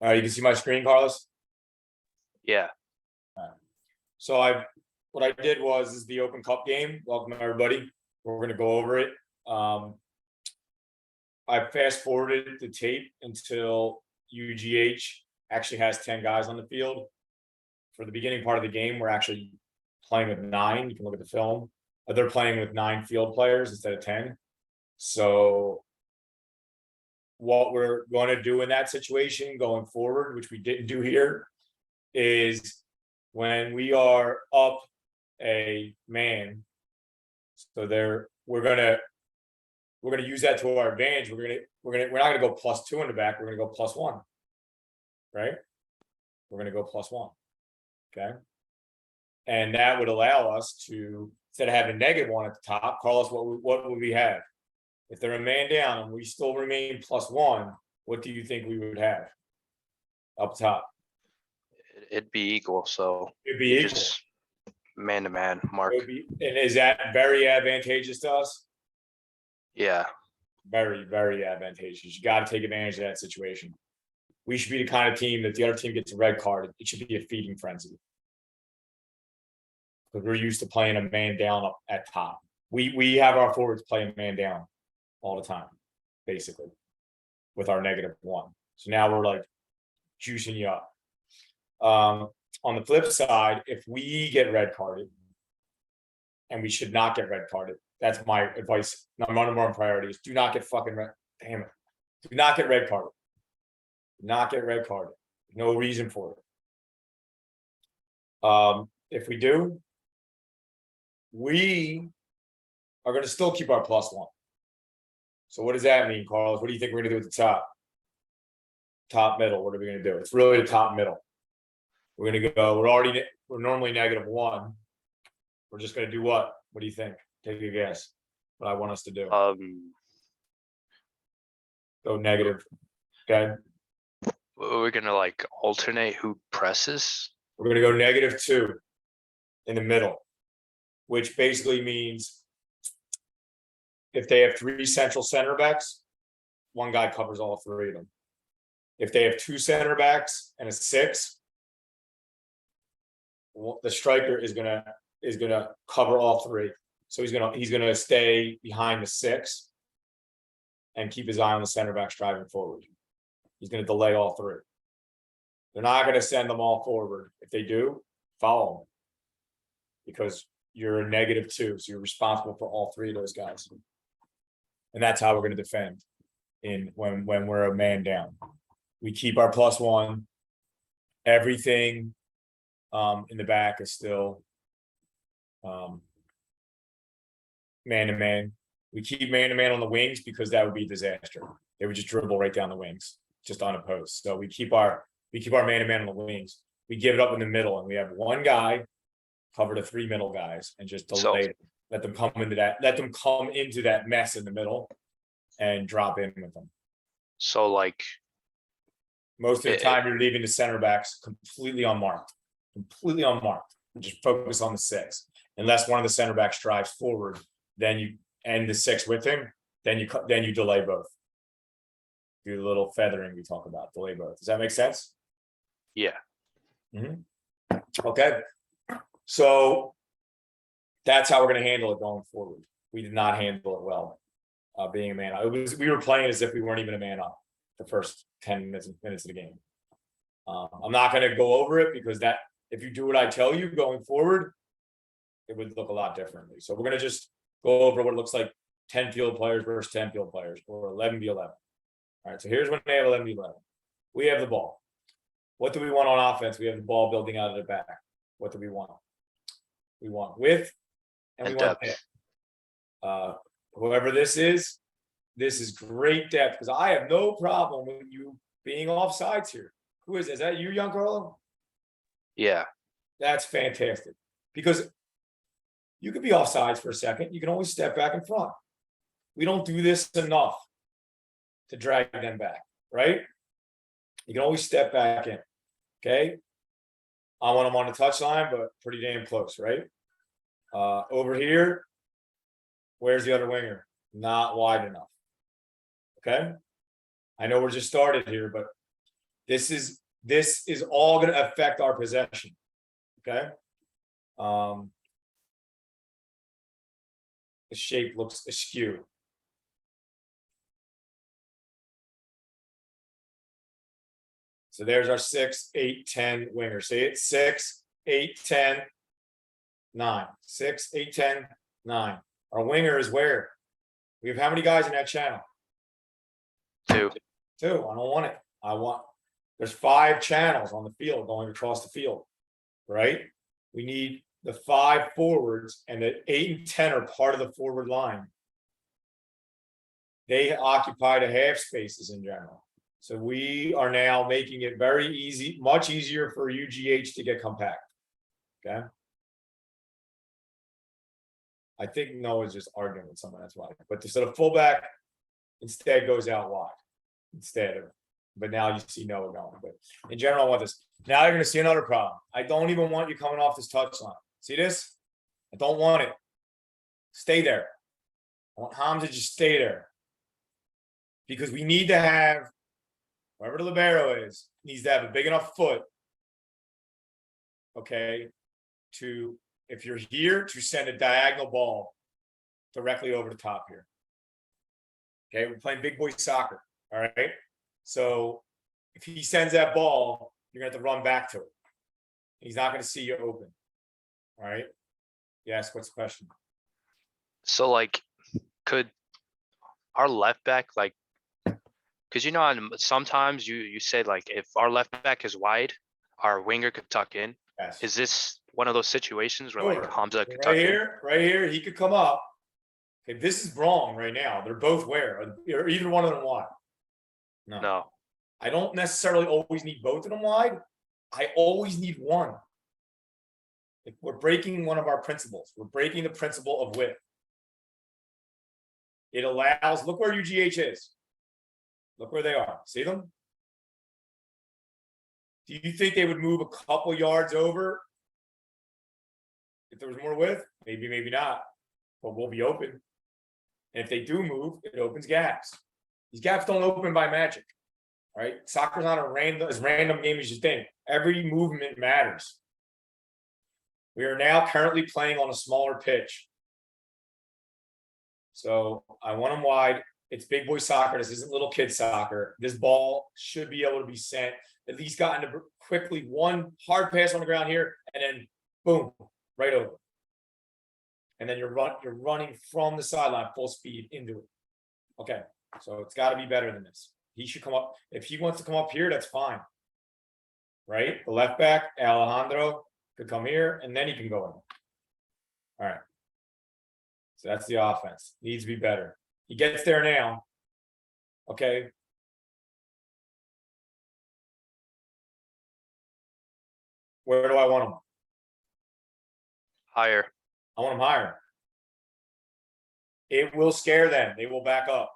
You can see my screen, Carlos. Yeah. So what I did was this is the Open Cup game. Welcome everybody. We're gonna go over it. I fast forwarded the tape until UGH actually has 10 guys on the field. For the beginning part of the game, we're actually playing with 9. You can look at the film. They're playing with 9 field players instead of 10. So what we're going to do in that situation going forward, which we didn't do here, is when we are up a man, so we're gonna use that to our advantage. We're not gonna go +2 in the back. We're gonna go +1, right? We're gonna go +1, okay? And that would allow us to, instead of having -1 at the top, Carlos, what would we have? If they're a man down and we still remain +1, what do you think we would have up top? It'd be equal. So It'd be you equal. just man-to-man mark. And is that very advantageous to us? Yeah. Very, very advantageous. You got to take advantage of that situation. We should be the kind of team that the other team gets a red card. It should be a feeding frenzy. Because we're used to playing a man down up at top. We have our forwards playing man down all the time, basically, with our -1. So now we're like juicing you up. On the flip side, if we get red carded, and we should not get red carded, that's my advice. Number one priority is do not get fucking red. Damn it. Do not get red carded. Do not get red carded. No reason for it. If we do, we are going to still keep our +1. So what does that mean, Carlos? What do you think we're going to do at the top? Top middle. What are we going to do? It's really the top middle. We're going to go. We're normally -1. We're just going to do what? What do you think? Take a guess. What I want us to do. Go negative. Okay. We're gonna like alternate who presses. We're going to go -2 in the middle, which basically means if they have 3 central center backs, one guy covers all 3 of them. If they have 2 center backs and a 6, the striker is gonna cover all 3. So he's gonna stay behind the 6 and keep his eye on the center backs driving forward. He's gonna delay all 3. They're not gonna send them all forward. If they do, follow them, because you're a -2, so you're responsible for all 3 of those guys. And that's how we're gonna defend when we're a man down. We keep our +1. Everything in the back is still man-to-man. We keep man-to-man on the wings because that would be a disaster. They would just dribble right down the wings, just unopposed. So we keep our man-to-man on the wings. We give it up in the middle, and we have one guy cover the 3 middle guys and just delay. Let them come into that mess in the middle and drop in with them. So like most of the time you're leaving the center backs completely unmarked. And just focus on the 6. Unless one of the center backs drives forward, then you end the 6 with him. Then you delay both. Do the little feathering we talk about. Delay both. Does that make sense? Yeah. Okay. So that's how we're going to handle it going forward. We did not handle it well, being a man up. We were playing as if we weren't even a man up the first 10 minutes of the game. I'm not going to go over it because if you do what I tell you going forward, it would look a lot differently. So we're going to just go over what it looks like 10 field players versus 10 field players, or 11v11. All right, so here's when they have 11v11. We have the ball. What do we want on offense? We have the ball building out of the back. What do we want? We want width and we want depth. Whoever this is great depth, because I have no problem with you being offsides here. Who is that? You, Giancarlo? Yeah. That's fantastic. Because you could be offsides for a second. You can always step back in front. We don't do this enough to drag them back, right? You can always step back in, okay? I want them on the touchline, but pretty damn close, right? Over here, where's the other winger? Not wide enough, okay? I know we're just started here, but This is all gonna affect our possession, okay? The shape looks askew. So there's our 6, 8, 10 winger. See it? 6, 8, 10, 9. 6, 8, 10, 9. Our winger is where? We have how many guys in that channel? 2. 2. I don't want it. There's 5 channels on the field going across the field, right? We need the 5 forwards, and the 8 and 10 are part of the forward line. They occupy the half spaces in general. So we are now making it very easy, much easier for UGH to get compact. Okay. I think Noah's just arguing with someone, that's why. But so the fullback instead goes out wide instead of, but now you see Noah going. But in general, I want this. Now you're going to see another problem. I don't even want you coming off this touchline. See this? I don't want it. Stay there. I want Hamza to just stay there. Because we need to have, whoever the libero is, needs to have a big enough foot, okay, to, if you're here, to send a diagonal ball directly over the top here. Okay, we're playing big boy soccer, all right? So if he sends that ball, you're gonna have to run back to it. He's not gonna see you open, all right? Yes, what's the question? So like, could our left back like, because you know, sometimes you say like if our left back is wide, our winger could tuck in. Yes. Is this one of those situations where like Sure. Hamza could tuck Right here, he could come up. Okay, this is wrong right now. They're both where? Are either one of them wide? in? No. I don't necessarily always need both of them wide. I always need one. If we're breaking one of our principles. We're breaking the principle of width. It allows, look where UGH is. Look where they are. See them? Do you think they would move a couple yards over if there was more width? Maybe, maybe not. But we'll be open. And if they do move, it opens gaps. These gaps don't open by magic. Right? Soccer's not a random game as you think. Every movement matters. We are now currently playing on a smaller pitch. So I want them wide. It's big boy soccer. This isn't little kid soccer. This ball should be able to be sent. At least gotten to quickly one hard pass on the ground here, and then boom, right over. And then you're running from the sideline full speed into it. Okay, so it's got to be better than this. He should come up. If he wants to come up here, that's fine. Right? The left back, Alejandro, could come here, and then he can go in. All right. So that's the offense. Needs to be better. He gets there now. Okay. Where do I want him? Higher. I want him higher. It will scare them. They will back up.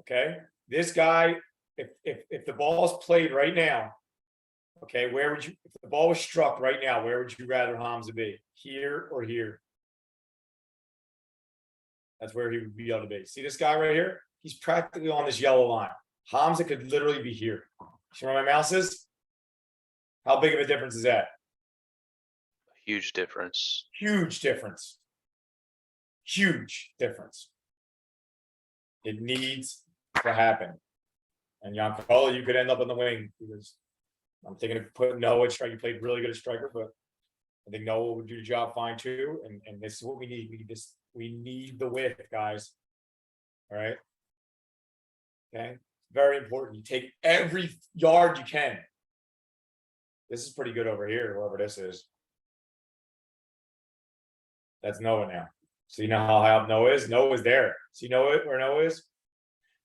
Okay. This guy, if the ball is played right now, okay, where would you, if the ball was struck right now, where would you rather Hamza be? Here or here? That's where he would be able to be. See this guy right here? He's practically on this yellow line. Hamza could literally be here. See where my mouse is? How big of a difference is that? Huge difference. Huge difference. Huge difference. It needs to happen. And Giancarlo, you could end up on the wing because I'm thinking of putting Noah at striker. You played really good at striker, but I think Noah would do the job fine too. And this is what we need. We need this. We need the width, guys. All right. Okay. Very important. You take every yard you can. This is pretty good over here, whoever this is. That's Noah now. So you know how high up Noah is? Noah's there. See Noah where Noah is?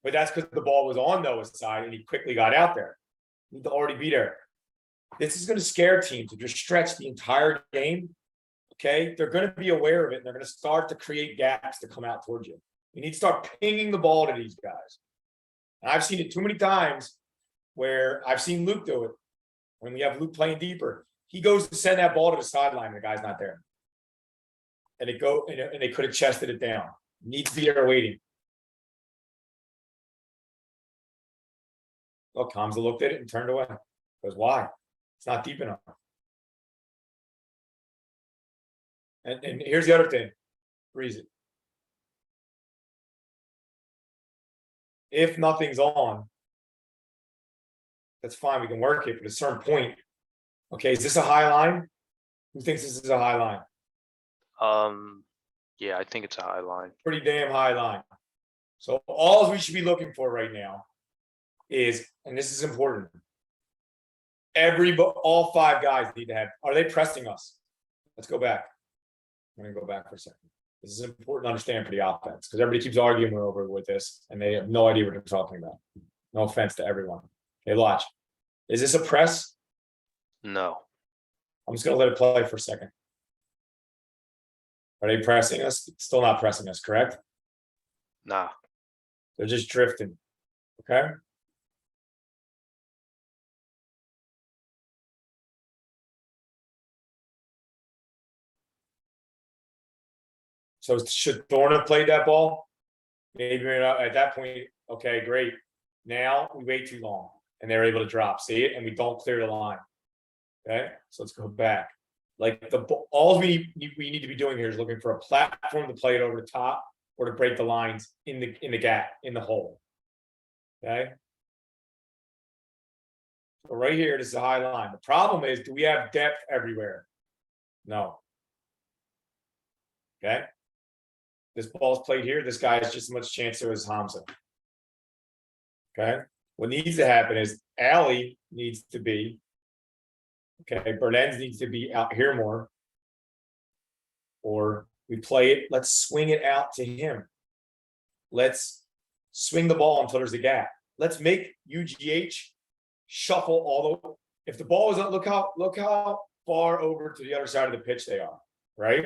But that's because the ball was on Noah's side and he quickly got out there. He need to already be there. This is going to scare teams if you're stretched the entire game. Okay, they're going to be aware of it and they're going to start to create gaps to come out towards you. You need to start pinging the ball to these guys. And I've seen it too many times where I've seen Luke do it. When we have Luke playing deeper, he goes to send that ball to the sideline and the guy's not there. And they could have chested it down. Needs to be there waiting. Look, Hamza looked at it and turned away. Because why? It's not deep enough. And here's the other thing, reason. If nothing's on. That's fine, we can work it, but at a certain point. Okay, is this a high line? Who thinks this is a high line? Yeah, I think it's a high line. Pretty damn high line. So all we should be looking for right now is, and this is important. All 5 guys need to have, are they pressing us? Let's go back. I'm gonna go back for a second. This is important to understand for the offense, because everybody keeps arguing over with this and they have no idea what they're talking about. No offense to everyone. Okay, watch. Is this a press? No, I'm just gonna let it play for a second. Are they pressing us? Still not pressing us, correct? nah, They're just drifting. Okay. So should Thorne have played that ball? Maybe we're not at that point. Okay, great. Now we wait too long and they're able to drop. See it? And we don't clear the line. Okay, so let's go back. Like all we need to be doing here is looking for a platform to play it over the top or to break the lines in the gap, in the hole. Okay. So right here, this is a high line. The problem is, do we have depth everywhere? No. Okay. This ball's played here. This guy has just as much chance as Hamza. Okay. What needs to happen is Ali needs to be. Okay, Berlens needs to be out here more. Or we play it, let's swing it out to him. Let's swing the ball until there's a gap. Let's make UGH shuffle all the, if the ball is up, look how far over to the other side of the pitch they are, right?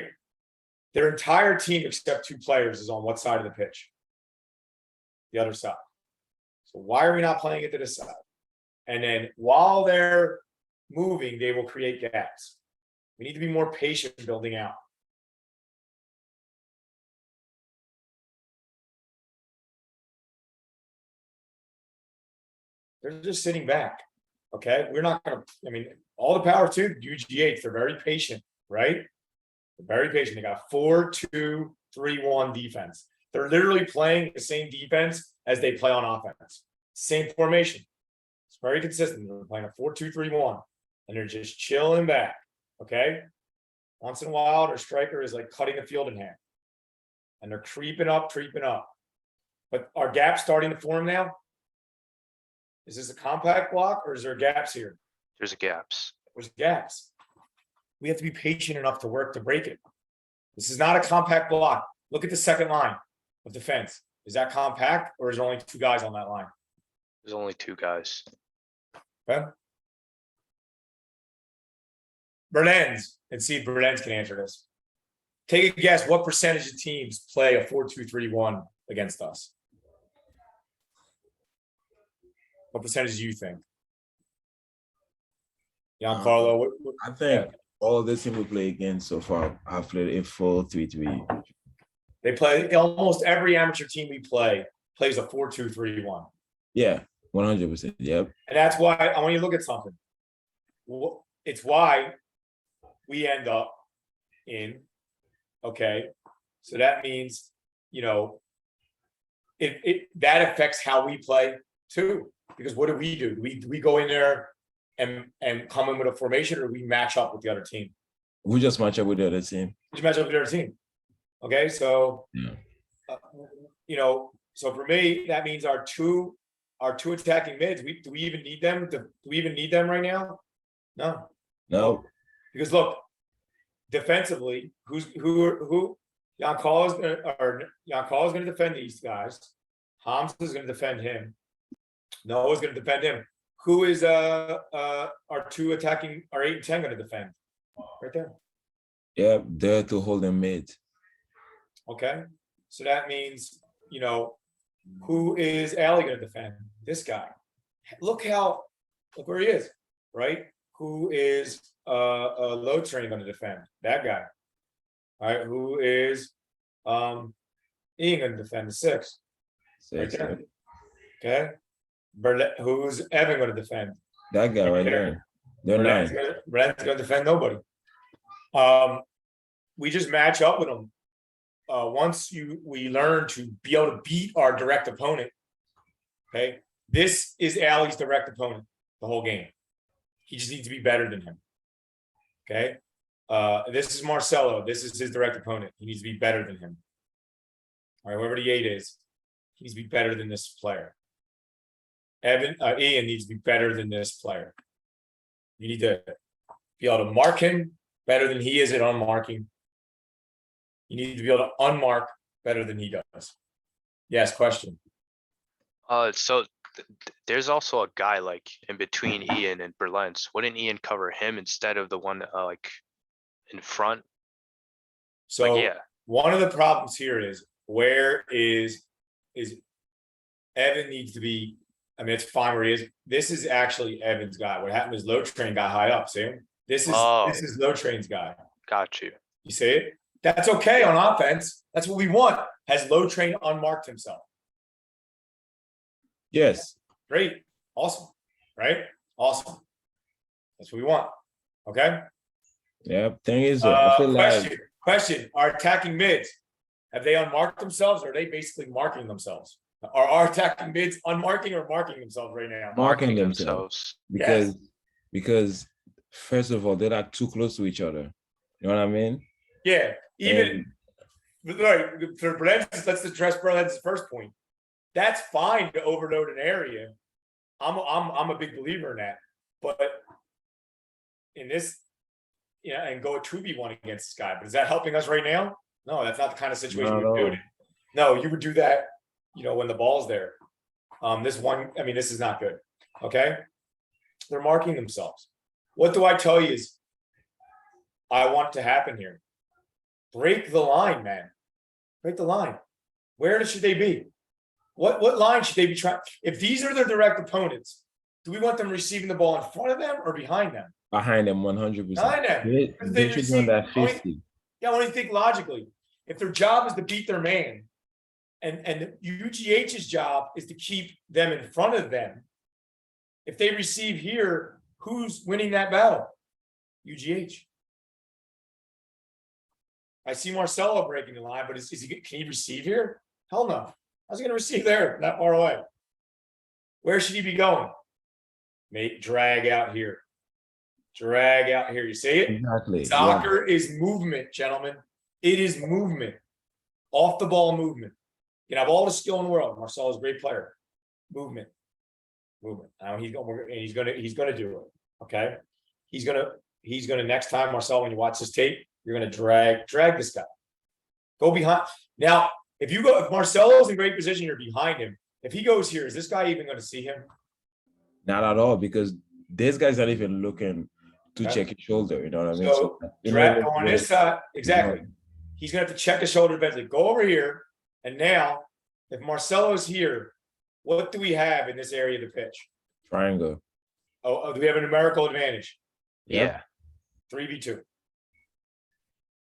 Their entire team except 2 players is on what side of the pitch? The other side. So why are we not playing it to this side? And then while they're moving, they will create gaps. We need to be more patient building out. They're just sitting back. Okay, we're not gonna, I mean, all the power to UGH, they're very patient, right? They're very patient. They got 4-2-3-1 defense. They're literally playing the same defense as they play on offense. Same formation. It's very consistent. They're playing a 4-2-3-1. And they're just chilling back. Okay. Once in a while, their striker is like cutting the field in half. And they're creeping up. But are gaps starting to form now? Is this a compact block or is there gaps here? there's gaps. There's gaps. We have to be patient enough to work to break it. This is not a compact block. Look at the second line of defense. Is that compact or is there only 2 guys on that line? There's only 2 guys. Okay. Berlens, and see if Berlens can answer this. Take a guess, what percentage of teams play a 4-2-3-1 against us? What percentage do you think? Giancarlo, what, I think all the teams we play against so far have played a 4-3-3. they play, almost every amateur team we play plays a 4-2-3-1. Yeah, 100%. Yep. And that's why I want you to look at something. It's why we end up in, okay, so that means, you know, that affects how we play too. Because what do? Do we go in there and come in with a formation, or we match up with the other team? We just match up with the other team. We just match up with the other team. Okay, so Yeah. You know, so for me, that means our two attacking mids. Do we even need them? Do we even need them right now? No. No. Because look, defensively, who Giancarlo's gonna defend these guys. Hamza's gonna defend him. Noah's gonna defend him. Who is our 2 attacking, our 8 and 10 gonna defend? Right there. Yep, there to hold them mid. Okay. So that means, you know, who is Ali gonna defend? This guy. Look where he is, right? Who is Low Train gonna defend? That guy. All right, who is Ian gonna defend? The 6. Right there. Okay. Who's Evan gonna defend? That guy right there. They're nine. Ren's gonna defend nobody. We just match up with them. Once we learn to be able to beat our direct opponent. Okay, this is Alley's direct opponent the whole game. He just needs to be better than him. Okay, this is Marcelo. This is his direct opponent. He needs to be better than him. All right, whoever the 8 is, he needs to be better than this player. Ian needs to be better than this player. You need to be able to mark him better than he is at unmarking. You need to be able to unmark better than he does. Yes, question. So there's also a guy like in between Ian and Berlentz. Wouldn't Ian cover him instead of the one like in front? So Like, yeah, one of the problems here is where is Evan needs to be. I mean, it's fine where he is. This is actually Evan's guy. What happened is Low Train got high up. See him? This is Low Train's guy. got you. You see it? That's okay on offense. That's what we want. Has Low Train unmarked himself? Yes. Great. Awesome. Right? Awesome. That's what we want. Okay. Yeah. Thing is, I feel like Question. Our attacking mids, have they unmarked themselves or are they basically marking themselves? Are our attacking mids unmarking or marking themselves right now? marking themselves because first of all, they're not too close to each other. You know what I mean? Yeah. Even right, for Berlentz, let's address Berlentz's first point. That's fine to overload an area. I'm a big believer in that. But in this, and go a 2v1 against this guy. But is that helping us right now? No, that's not the kind of situation you would do it. No, you would do that, when the ball's there. This is not good. Okay. They're marking themselves. What do I tell you is I want to happen here? Break the line, man. Break the line. Where should they be? What line should they be trying? If these are their direct opponents, do we want them receiving the ball in front of them or behind them? Behind them 100%. Behind them. They should be on that 50. Yeah, when you think logically, if their job is to beat their man, and UGH's job is to keep them in front of them, if they receive here, who's winning that battle? UGH. I see Marcelo breaking the line, but can he receive here? Hell no. How's he going to receive there, that far away? Where should he be going? Drag out here. Drag out here. You see it? Exactly. Soccer is movement, gentlemen. It is movement. Off the ball movement. You can have all the skill in the world. Marcelo's a great player. Movement. Now he's gonna do it. Okay. He's gonna next time, Marcelo, when you watch this tape, you're gonna drag this guy. Go behind. Now, if Marcelo's in great position, you're behind him. If he goes here, is this guy even gonna see him? Not at all, because this guy's not even looking to check his shoulder. You know what I mean? So drag on this side. Exactly. He's gonna have to check his shoulder eventually. Go over here. And now, if Marcelo's here, what do we have in this area of the pitch? Triangle. Oh, do we have a numerical advantage? Yeah. 3v2.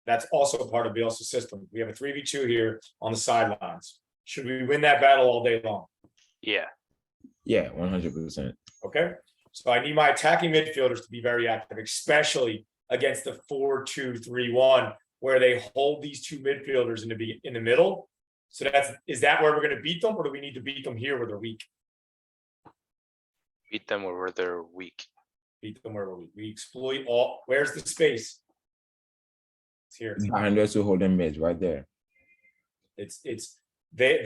That's also part of Bielsa's system. We have a 3v2 here on the sidelines. Should we win that battle all day long? Yeah. Yeah, 100%. Okay. So I need my attacking midfielders to be very active, especially against the 4-2-3-1, where they hold these two midfielders in the middle. So is that where we're going to beat them, or do we need to beat them here where they're weak? Beat them where they're weak. Beat them where we're weak. We exploit all. Where's the space? It's here. Behind us to hold them mids right there. They're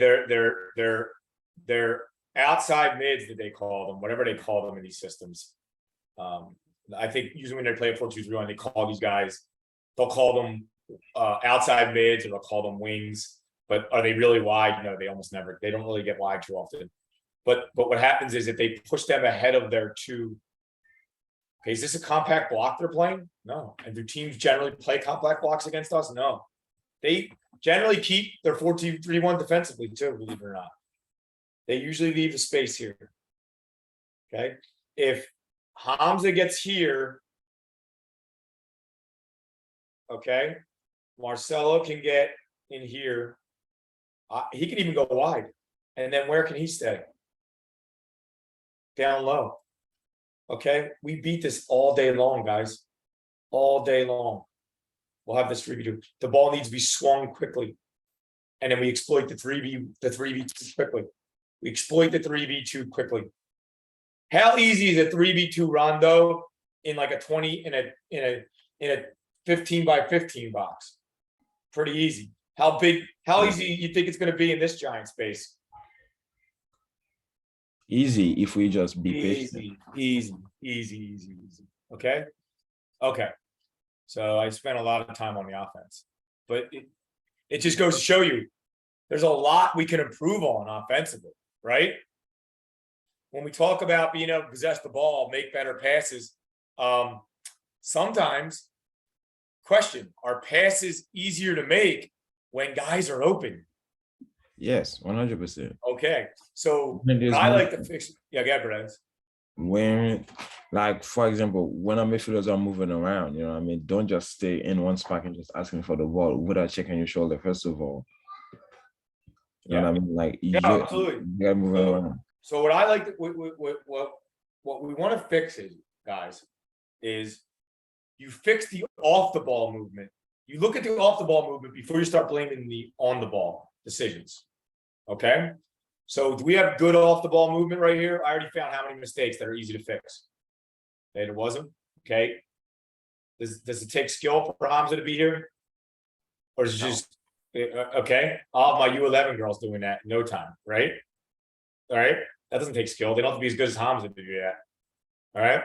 outside mids that they call them, whatever they call them in these systems. I think usually when they play a 4-2-3-1, they call these guys. They'll call them outside mids, or they'll call them wings. But are they really wide? No, they almost never. They don't really get wide too often. But what happens is if they push them ahead of their two. Okay, is this a compact block they're playing? No. And do teams generally play compact blocks against us? No. They generally keep their 4-2-3-1 defensively too, believe it or not. They usually leave the space here. Okay. If Hamza gets here, okay, Marcelo can get in here. He can even go wide. And then where can he stay? Down low. Okay, we beat this all day long, guys. All day long. We'll have this 3v2. The ball needs to be swung quickly. And then we exploit the 3v2 quickly. We exploit the 3v2 quickly. How easy is a 3v2 rondo in like a 20 in a 15 by 15 box? Pretty easy. How easy you think it's gonna be in this giant space? Easy if we just be patient. Easy. Okay? Okay. So I spent a lot of time on the offense, but it just goes to show you there's a lot we can improve on offensively, right? When we talk about being able to possess the ball, make better passes, sometimes question, are passes easier to make when guys are open? Yes, 100%. Okay, so When there's I no- like to fix, yeah, get Brent. When, like, for example, when our midfielders are moving around, you know what I mean? Don't just stay in one spot and just asking for the ball without checking your shoulder, first of all. You know what I mean? Like, Yeah, absolutely. you gotta move So- around. So what I like, what we want to fix is, guys, is you fix the off the ball movement. You look at the off the ball movement before you start blaming the on the ball decisions. Okay? So do we have good off the ball movement right here? I already found how many mistakes that are easy to fix. And it wasn't, okay? Does it take skill for Hamza to be here? Or is it No. just, okay, all my U11 girls doing that in no time, right? All right, that doesn't take skill. They don't have to be as good as Hamza to do that. All right.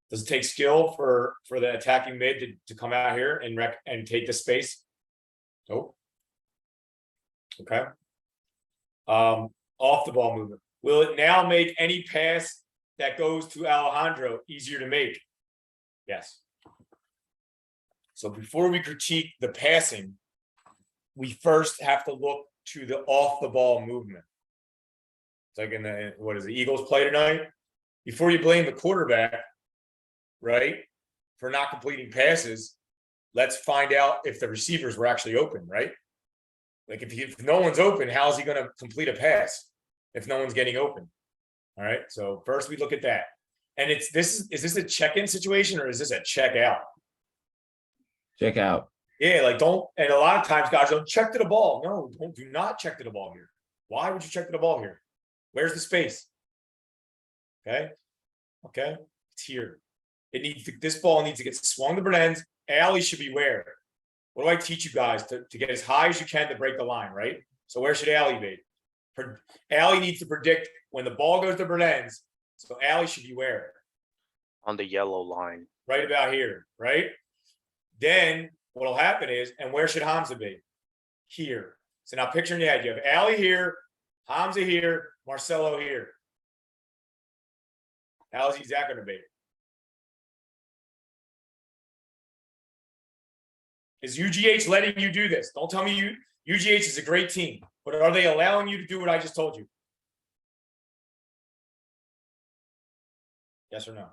Does it take skill for the attacking mid to come out here and take the space? Nope. Okay. Off the ball movement. Will it now make any pass that goes to Alejandro easier to make? Yes. So before we critique the passing, we first have to look to the off the ball movement. It's like in the, what is the Eagles play tonight? Before you blame the quarterback, right, for not completing passes, let's find out if the receivers were actually open, right? Like if no one's open, how is he going to complete a pass if no one's getting open? All right. So first we look at that. And is this a check-in situation or is this a check out? Check out. Yeah, like don't, and a lot of times guys don't check to the ball. No, do not check to the ball here. Why would you check to the ball here? Where's the space? Okay. Okay. It's here. This ball needs to get swung to burn ends. Alley should be where? What do I teach you guys to get as high as you can to break the line, right? So where should Alley be? Alley needs to predict when the ball goes to burn ends. So Alley should be where? On the yellow line. Right about here, right? Then what'll happen is, and where should Hamza be? Here. So now picture in your head, you have Alley here, Hamza here, Marcelo here. How is that going to be? Is UGH letting you do this? Don't tell me UGH is a great team, but are they allowing you to do what I just told you? Yes or no?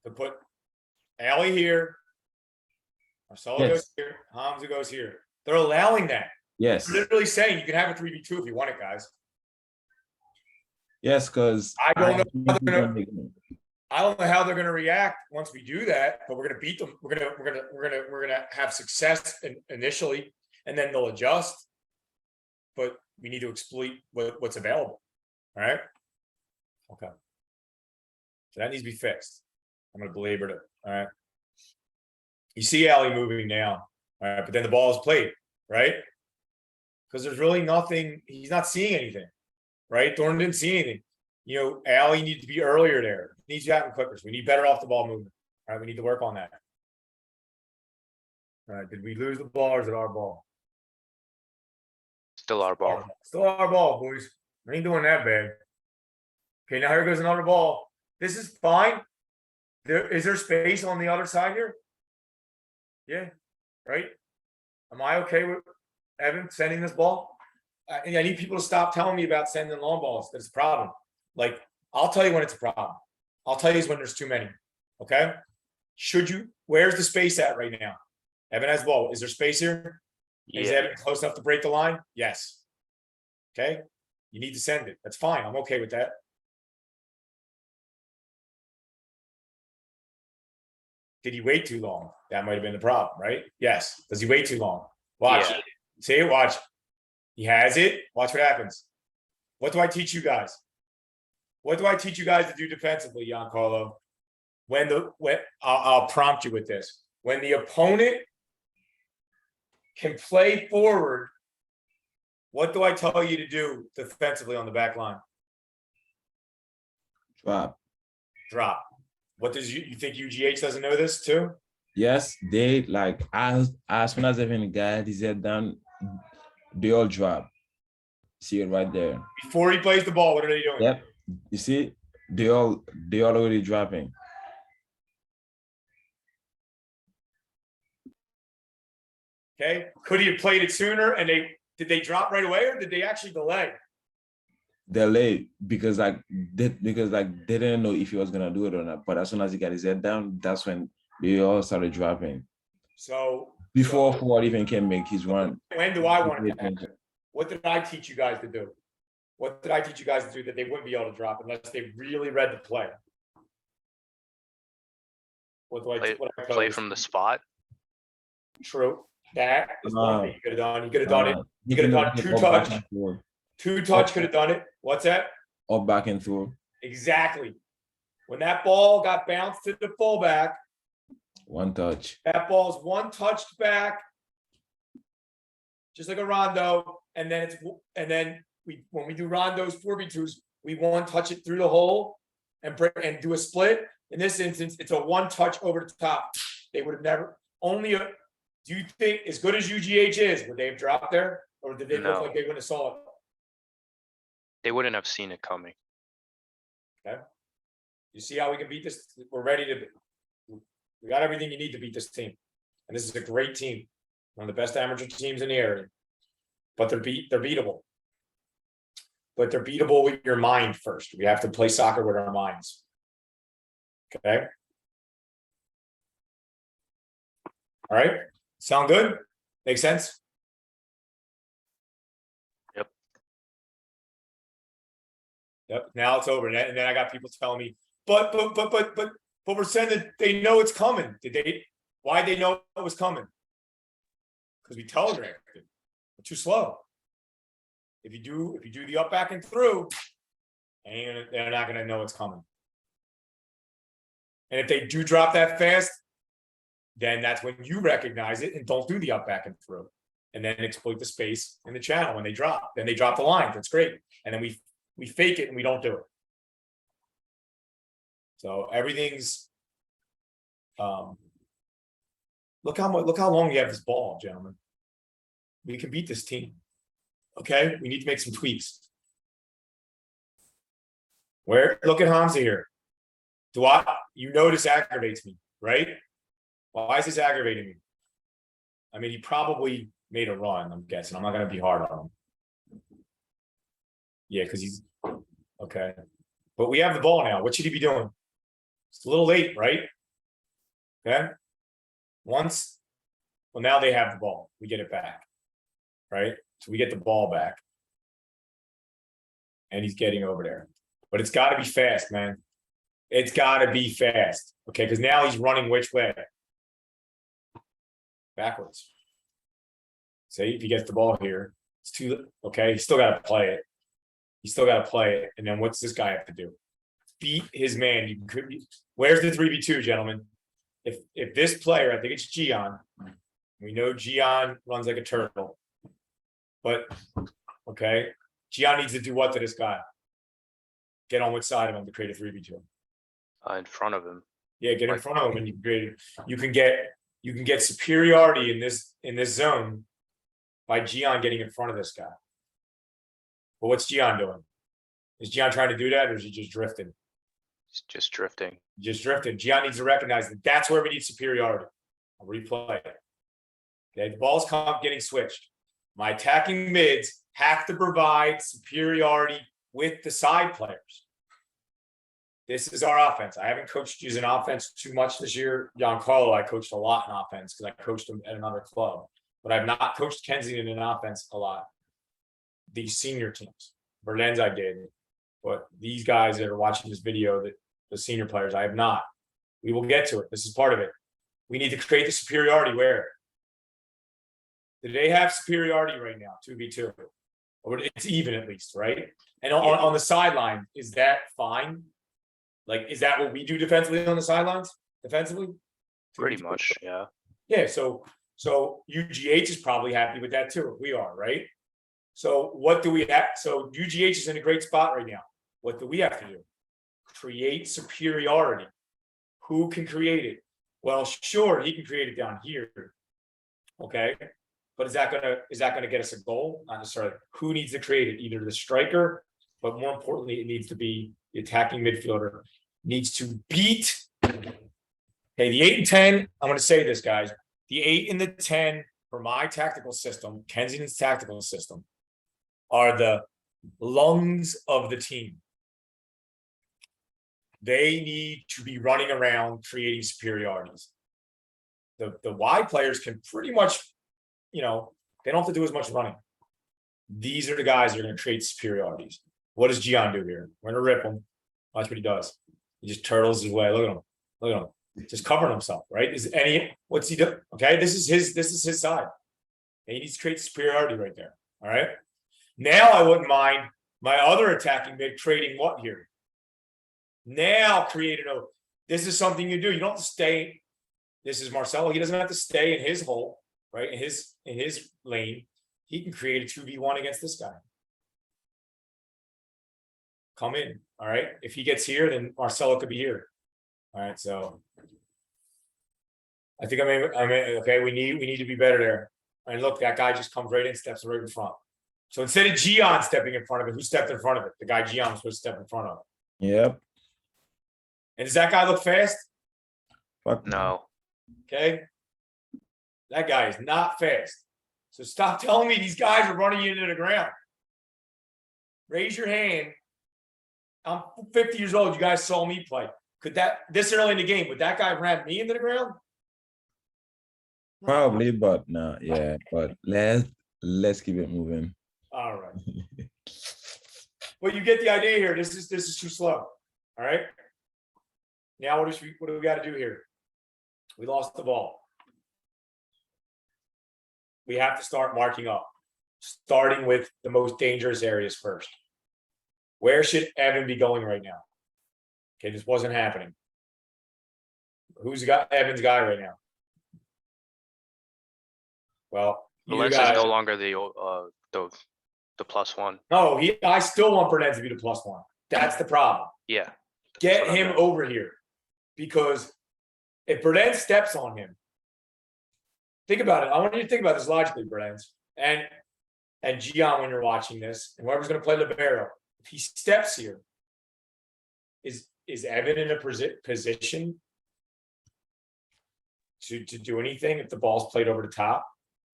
To put Alley here, Marcelo Yes. goes here, Hamza goes here. They're allowing that. Yes. They're literally saying you can have a 3v2 if you want it, guys. Yes, because I don't know how they're going to react once we do that, but we're going to beat them. We're going to have success initially, and then they'll adjust. But we need to exploit what's available. All right. Okay. So that needs to be fixed. I'm going to belabor it. All right. You see Alley moving now. All right, but then the ball is played, right? Because there's really nothing. He's not seeing anything, right? Thornton didn't see anything. You know, Alley needs to be earlier there. He needs to happen quicker. So we need better off the ball movement. All right, we need to work on that. All right, did we lose the ball or is it our ball? Still our ball. Still our ball, boys. We ain't doing that bad. Okay, now here goes another ball. This is fine. Is there space on the other side here? Yeah, right? Am I okay with Evan sending this ball? I need people to stop telling me about sending long balls. That's a problem. Like, I'll tell you when it's a problem. I'll tell you when there's too many. Okay? Where's the space at right now? Evan has the ball. Is there space here? Is Yeah. Evan close enough to break the line? Yes. Okay? You need to send it. That's fine. I'm okay with that. Did he wait too long? That might have been the problem, right? Yes. Does he wait too long? Watch. Yeah. See it, watch. He has it. Watch what happens. What do I teach you guys? What do I teach you guys to do defensively, Giancarlo? I'll prompt you with this. When the opponent can play forward, what do I tell you to do defensively on the back line? Drop. Drop. What does you think UGH doesn't know this too? Yes, they like as soon as even guy is head down, they all drop. See it right there. Before he plays the ball, what are they doing? Yep. You see, they all already dropping. Okay. Could he have played it sooner and did they drop right away or did they actually delay? They're late because they didn't know if he was gonna do it or not. But as soon as he got his head down, that's when they all started dropping. So Before Ford even can make his run. when do I want to happen? What did I teach you guys to do? What did I teach you guys to do that they wouldn't be able to drop unless they really read the play? What do I Play from the spot. True. That is one thing you could have done. You could have done it. He could have can done make it two up back touch. and forth, Two touch could have done it. What's that? up back and forth. Exactly. When that ball got bounced to the fullback, One touch. that ball's one touched back, just like a rondo, and then when we do rondos 4v2s, we one touch it through the hole and do a split. In this instance, it's a one touch over the top. They would have never do you think as good as UGH is, would they have dropped there? Or did they look No. like they wouldn't have saw it? They wouldn't have seen it coming. You see how we can beat this? We're ready we got everything you need to beat this team. And this is a great team. One of the best amateur teams in the area. But they're beatable. But they're beatable with your mind first. We have to play soccer with our minds. Okay. All right. Sound good? Make sense? Yep. Yep. Now it's over. And then I got people telling me, but we're saying that they know it's coming. Why'd they know it was coming? Because we telegraphed it. We're too slow. If you do the up, back, and through, they're not gonna know it's coming. And if they do drop that fast, then that's when you recognize it and don't do the up, back, and through. And then exploit the space in the channel when they drop. Then they drop the line. That's great. And then we fake it and we don't do it. So everything's look how long we have this ball, gentlemen. We can beat this team. Okay, we need to make some tweaks. Look at Hamza here. You know this aggravates me, right? Why is this aggravating me? I mean, he probably made a run, I'm guessing. I'm not gonna be hard on him. Yeah, because he's okay. But we have the ball now. What should he be doing? It's a little late, right? Okay. Well, now they have the ball. We get it back. Right? So we get the ball back. And he's getting over there. But it's got to be fast, man. It's got to be fast. Okay, because now he's running which way? Backwards. See, if he gets the ball here, it's too okay. He's still got to play it. He's still got to play it. And then what's this guy have to do? Beat his man. Where's the 3v2, gentlemen? If this player, I think it's Gian. We know Gian runs like a turtle. But okay, Gian needs to do what to this guy? Get on which side of him to create a 3v2? In front of him. Yeah, get in front of him and you can get superiority in this zone by Gian getting in front of this guy. But what's Gian doing? Is Gian trying to do that or is he just drifting? He's just drifting. Just drifting. Gian needs to recognize that that's where we need superiority. I'll replay it. Okay, the ball's getting switched. My attacking mids have to provide superiority with the side players. This is our offense. I haven't coached using offense too much this year. Giancarlo, I coached a lot in offense because I coached him at another club. But I've not coached Kensington in offense a lot. These senior teams. Berlin's I did. But these guys that are watching this video, the senior players, I have not. We will get to it. This is part of it. We need to create the superiority where? Do they have superiority right now, 2v2? Or it's even at least, right? And on the sideline, is that fine? Like, is that what we do defensively on the sidelines? Defensively? Pretty 2v2? much, yeah. Yeah, so UGH is probably happy with that too. We are, right? So what do we have? So UGH is in a great spot right now. What do we have to do? Create superiority. Who can create it? Well, sure, he can create it down here. Okay. But is that gonna get us a goal? Not necessarily. Who needs to create it? Either the striker, but more importantly, it needs to be the attacking midfielder. Needs to beat. Okay, the 8 and 10. I'm gonna say this, guys. The 8 and the 10 for my tactical system, Kensington's tactical system, are the lungs of the team. They need to be running around creating superiorities. The wide players can pretty much, they don't have to do as much running. These are the guys that are going to create superiorities. What does Gian do here? We're going to rip him. Watch what he does. He just turtles his way. Look at him. Look at him. Just covering himself, right? What's he doing? Okay, this is his side. And he needs to create superiority right there. All right. Now I wouldn't mind my other attacking mid creating what here? Now creating this is something you do. You don't have to stay. This is Marcelo. He doesn't have to stay in his hole, right? In his lane. He can create a 2v1 against this guy. Come in. All right. If he gets here, then Marcelo could be here. All right. So I think I mean okay, we need to be better there. And look, that guy just comes right in, steps right in front. So instead of Gian stepping in front of it, who stepped in front of it? The guy Gian was supposed to step in front of it. Yep. And does that guy look fast? Fuck No. Okay. That guy is not fast. So stop telling me these guys are running you into the ground. Raise your hand. I'm 50 years old. You guys saw me play. Could this early in the game, would that guy ram me into the ground? Probably, but no, yeah. But let's keep it moving. All right. Well, you get the idea here. This is too slow. All right. Now what do we got to do here? We lost the ball. We have to start marking up, starting with the most dangerous areas first. Where should Evan be going right now? Okay, this wasn't happening. Who's got Evan's guy right now? Well, you Valencia is guys. no longer the +1. No, I still want Bernard to be the +1. That's the problem. Yeah. Get what I him meant. over here. Because if Bernard steps on him, think about it. I want you to think about this logically, Bernard. And Gian, when you're watching this, and whoever's going to play libero, if he steps here, is Evan in a position to do anything if the ball's played over the top?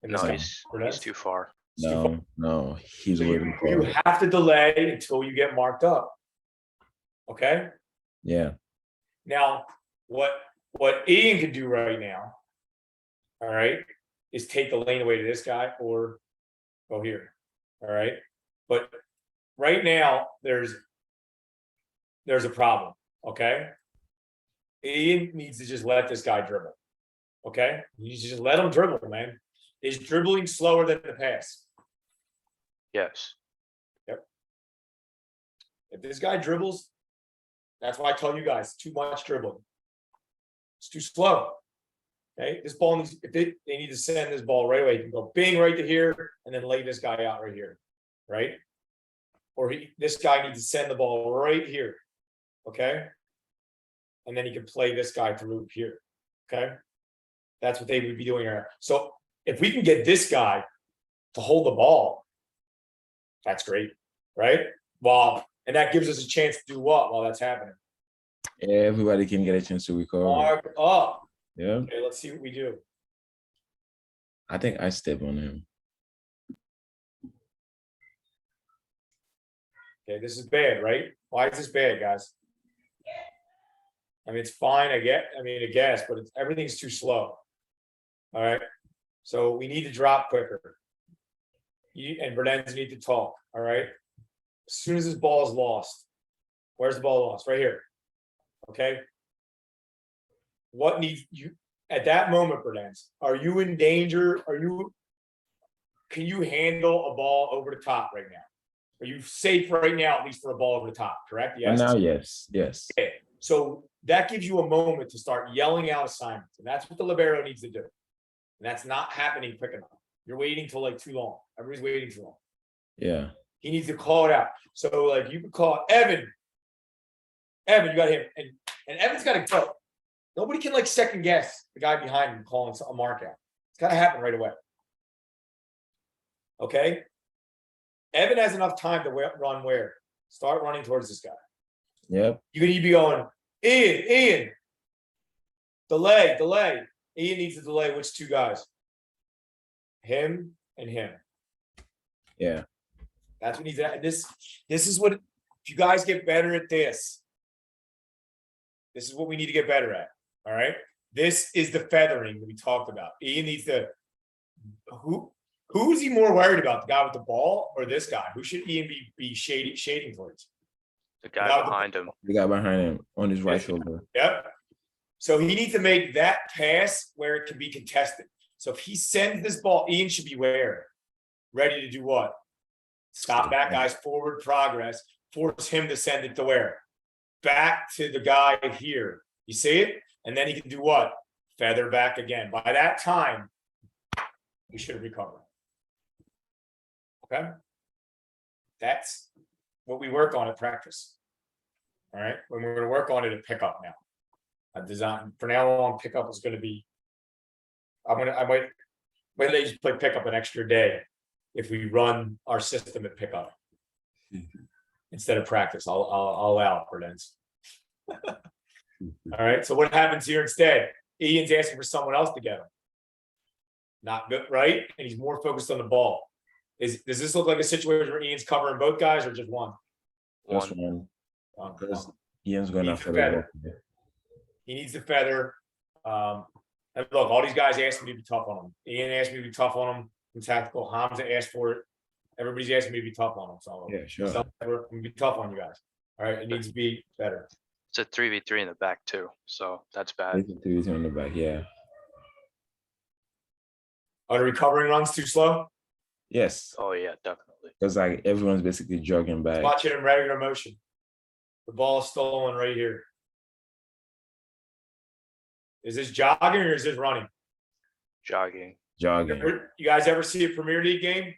And No, this guy, he's too far. No, he's So waiting you for. have to delay until you get marked up. Okay. Yeah. Now, what Ian can do right now, all right, is take the lane away to this guy or go here. All right. But right now, there's a problem. Okay. Ian needs to just let this guy dribble. Okay. You just let him dribble, man. Is dribbling slower than the pass? Yes. If this guy dribbles, that's why I tell you guys, too much dribbling. It's too slow. Okay, this ball needs, if they need to send this ball right away, you can go bing right to here and then lay this guy out right here, right? Or this guy needs to send the ball right here, okay? And then he can play this guy through here, okay? That's what they would be doing here. So if we can get this guy to hold the ball, that's great, right? And that gives us a chance to do what while that's happening? Everybody can get a chance to recover. Mark up. Yeah. Okay, let's see what we do. I think I step on him. Okay, this is bad, right? Why is this bad, guys? I mean, it's fine, I guess, but everything's too slow. All right, so we need to drop quicker. You and Bernard's need to talk, all right? As soon as this ball is lost, where's the ball lost? Right here. Okay. What needs at that moment, Berdansk, are you in danger? Can you handle a ball over the top right now? Are you safe right now, at least for a ball over the top, correct? And Yes. now, yes. Okay, so that gives you a moment to start yelling out assignments, and that's what the libero needs to do. And that's not happening quick enough. You're waiting till like too long. Everybody's waiting too long. Yeah. He needs to call it out. So like you can call Evan. Evan, you got him, and Evan's got to go. Nobody can like second guess the guy behind him calling a mark out. It's got to happen right away. Okay. Evan has enough time to run where? Start running towards this guy. Yep. You could be going, Ian. Delay. Ian needs to delay which two guys? Him and him. Yeah. That's what needs to. This is what, if you guys get better at this is what we need to get better at. All right. This is the feathering that we talked about. Ian needs to. Who is he more worried about? The guy with the ball or this guy? Who should Ian be shading towards? The guy behind him. The guy behind him on his right shoulder. Yep. So he needs to make that pass where it can be contested. So if he sends this ball, Ian should be where? Ready to do what? Stop that guy's forward progress, force him to send it to where? Back to the guy here. You see it? And then he can do what? Feather back again. By that time, we should have recovered. Okay? That's what we work on at practice. All right? When we're going to work on it at pickup now. Design for now on, pickup is going to be. I might let you play pickup an extra day if we run our system at pickup instead of practice. I'll allow it for this. All right. So what happens here instead? Ian's asking for someone else to get him. Not good, right? And he's more focused on the ball. Does this look like a situation where Ian's covering both guys or just one? Just one. Because Ian's going Needs after to feather. He needs to feather. And look, all these guys asked me to be tough on him. Ian asked me to be tough on him in tactical. Hamza asked for it. Everybody's asking me to be tough on him. So Yeah, sure. I'm gonna be tough on you guys. All right, it needs to be better. It's a 3v3 in the back too, so that's bad. 3 on the back, yeah. Are the recovering runs too slow? Yes, Oh yeah, definitely. because like everyone's basically jogging back. Watch it in regular motion. The ball is stolen right here. Is this jogging or is this running? Jogging. Jogging. You guys ever see a Premier League game?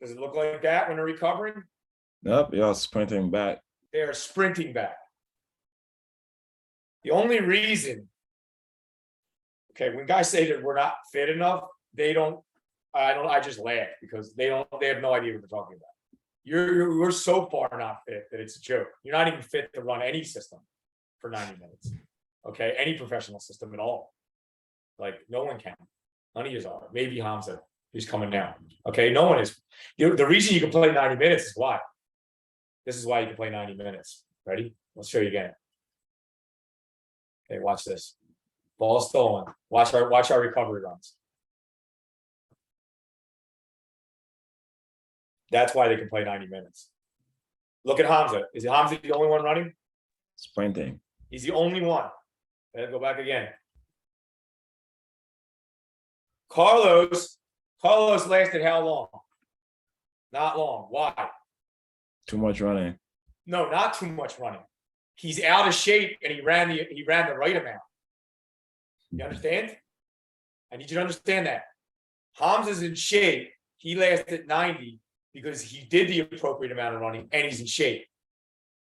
Does it look like that when they're recovering? Nope, you're sprinting back. They are sprinting back. The only reason, okay, when guys say that we're not fit enough, I just laugh because they have no idea what they're talking about. You're so far not fit that it's a joke. You're not even fit to run any system for 90 minutes. Okay, any professional system at all. Like no one can. None of you are. Maybe Hamza, who's coming down. Okay, no one is. The reason you can play 90 minutes is why. This is why you can play 90 minutes. Ready? Let's show you again. Okay, watch this. Ball stolen. Watch our recovery runs. That's why they can play 90 minutes. Look at Hamza. Is Hamza the only one running? Sprinting. He's the only one. Then go back again. Carlos lasted how long? Not long. Why? Too much running. No, not too much running. He's out of shape and he ran the right amount. You understand? I need you to understand that. Hamza's in shape. He lasted 90 because he did the appropriate amount of running and he's in shape.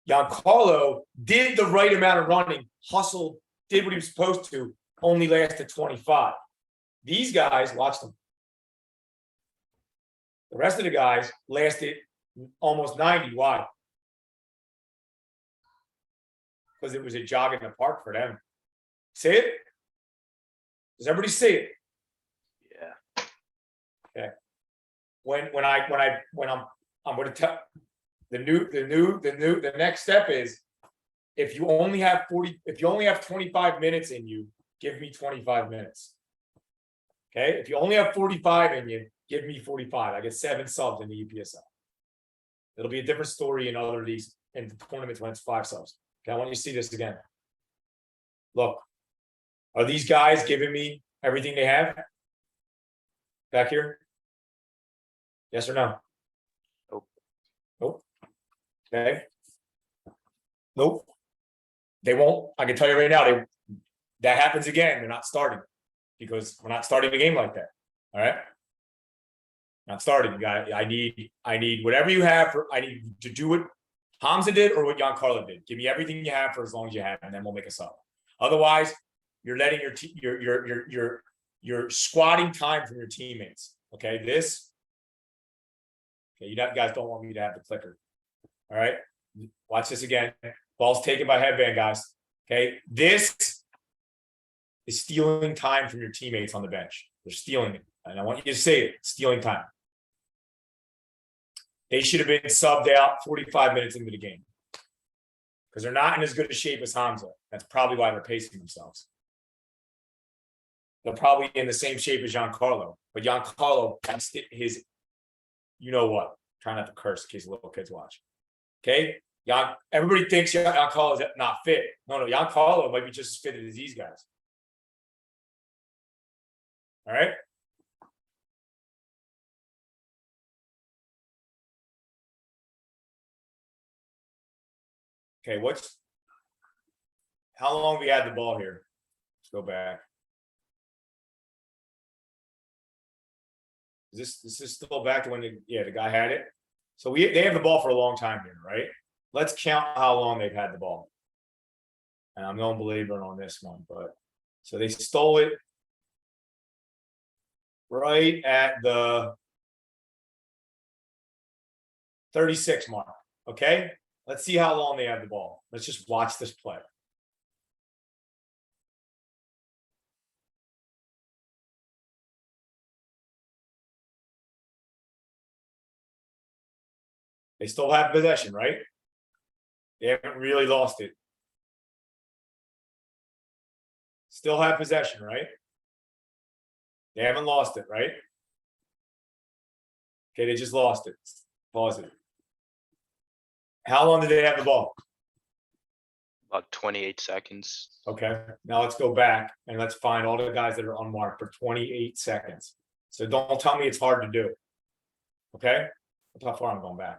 Giancarlo did the right amount of running, hustled, did what he was supposed to, only lasted 25. These guys, watch them. The rest of the guys lasted almost 90. Why? Because it was a jog in the park for them. See it? Does everybody see it? Yeah. Okay. When I'm going to tell the next step is if you only have 25 minutes in you, give me 25 minutes. Okay, if you only have 45 in you, give me 45. I get 7 subs in the UPSL. It'll be a different story in other leagues in the tournaments when it's 5 subs. Okay, I want you to see this again. Look, Are these guys giving me everything they have? Back here? Yes or no? Nope. Nope. Okay. Nope. They won't. I can tell you right now, that happens again. They're not starting. Because we're not starting a game like that. All right. Not starting. You got. I need whatever you have I need to do what Hamza did or what Giancarlo did. Give me everything you have for as long as you have, and then we'll make a sub. Otherwise, you're letting you're squatting time from your teammates. Okay, okay, you guys don't want me to have the clicker. All right, watch this again. Ball's taken by headband, guys. Okay, this is stealing time from your teammates on the bench. They're stealing it, and I want you to say it. Stealing time. They should have been subbed out 45 minutes into the game because they're not in as good a shape as Hamza. That's probably why they're pacing themselves. They're probably in the same shape as Giancarlo, but Giancarlo has his, you know what? Try not to curse in case little kids watch. Okay, everybody thinks Giancarlo is not fit. No, Giancarlo might be just as fit as these guys. All right. Okay, how long have we had the ball here? Let's go back. This is still back to when the guy had it. So they have the ball for a long time here, right? Let's count how long they've had the ball. And I'm no believer on this one, but so they stole it right at the 36 mark. Okay. Let's see how long they have the ball. Let's just watch this play. They still have possession, right? They haven't really lost it. Still have possession, right? They haven't lost it, right? Okay, they just lost it. Pause it. How long did they have the ball? About 28 seconds. Okay, now let's go back and let's find all the guys that are unmarked for 28 seconds. So don't tell me it's hard to do. Okay, that's how far I'm going back.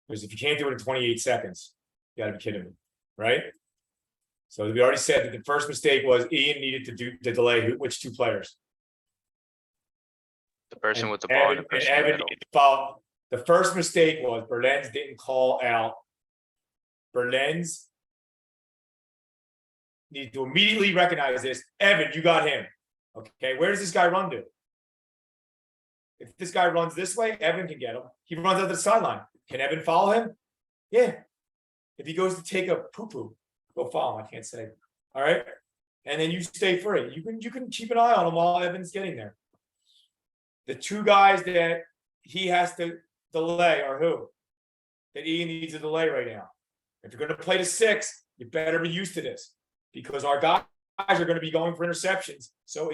Because if you can't do it in 28 seconds, you gotta be kidding me, right? So we already said that the first mistake was Ian needed to delay which two players? The person And with the ball and the Evan- person in and the Evan middle. needed to follow. The first mistake was Berlens didn't call out. Berlens needed to immediately recognize this. Evan, you got him. Okay, where does this guy run to? If this guy runs this way, Evan can get him. He runs out the sideline. Can Evan follow him? Yeah. If he goes to take a poo-poo, go follow him. I can't say. All right. And then you stay free. You can keep an eye on him while Evan's getting there. The two guys that he has to delay are who? That Ian needs a delay right now. If you're going to play the 6, you better be used to this because our guys are going to be going for interceptions. So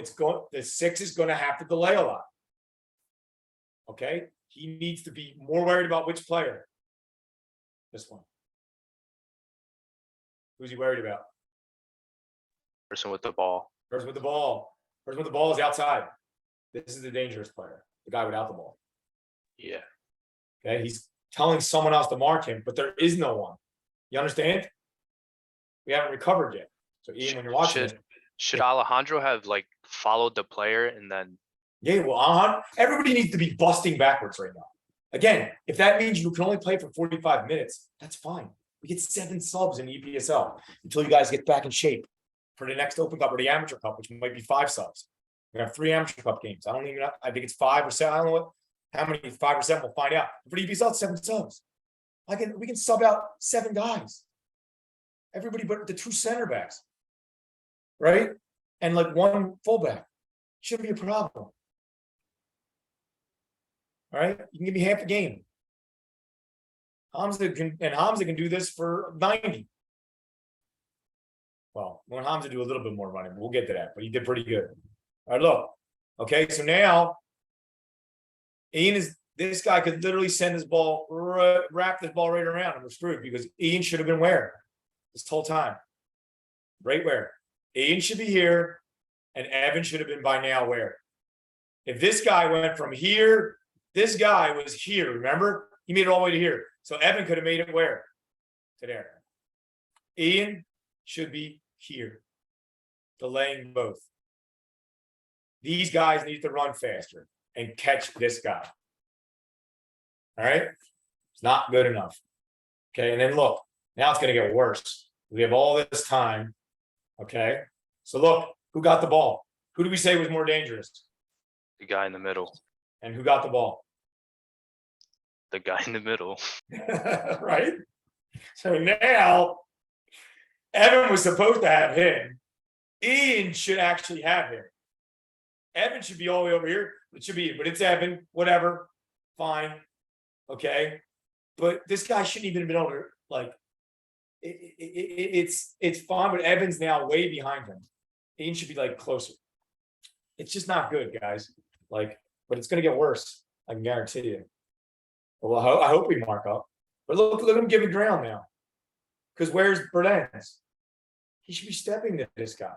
the 6 is going to have to delay a lot. Okay, he needs to be more worried about which player. This one. Who's he worried about? Person with the ball. Person with the ball. Person with the ball is outside. This is the dangerous player, the guy without the ball. Yeah. Okay, he's telling someone else to mark him, but there is no one. You understand? We haven't recovered yet. So Ian, when you're watching it, Should Alejandro have like followed the player and then yeah, well, everybody needs to be busting backwards right now. Again, if that means you can only play for 45 minutes, that's fine. We get 7 subs in the EPSL until you guys get back in shape for the next Open Cup or the Amateur Cup, which might be 5 subs. We have 3 Amateur Cup games. I don't even know. I think it's 5 or 7. I don't know what, how many 5 or 7. We'll find out. For the EPSL, it's 7 subs. We can sub out 7 guys. Everybody but the 2 center backs, right? And like 1 fullback. Shouldn't be a problem. All right, you can give me half a game. Hamza can do this for 90. Well, when Hamza do a little bit more running, we'll get to that, but he did pretty good. All right, look. Okay, so now this guy could literally send his ball, wrap this ball right around, and we're screwed because Ian should have been where this whole time. right where? Ian should be here, and Evan should have been by now where? If this guy went from here, this guy was here, remember? He made it all the way to here. So Evan could have made it where? To there. Ian should be here, delaying both. These guys need to run faster and catch this guy. All right, it's not good enough. Okay, and then look, now it's gonna get worse. We have all this time. Okay, so look, who got the ball? Who do we say was more dangerous? The guy in the middle, And who got the ball? the guy in the middle. Right? So now, Evan was supposed to have him. Ian should actually have him. Evan should be all the way over here. It should be, but it's Evan, whatever, fine. Okay, but this guy shouldn't even have been able to, like, it's fine, but Evan's now way behind him. Ian should be like closer. It's just not good, guys. Like, but it's gonna get worse. I can guarantee you. Well, I hope we mark up. But look at him giving ground now. Because where's Berlens? He should be stepping to this guy,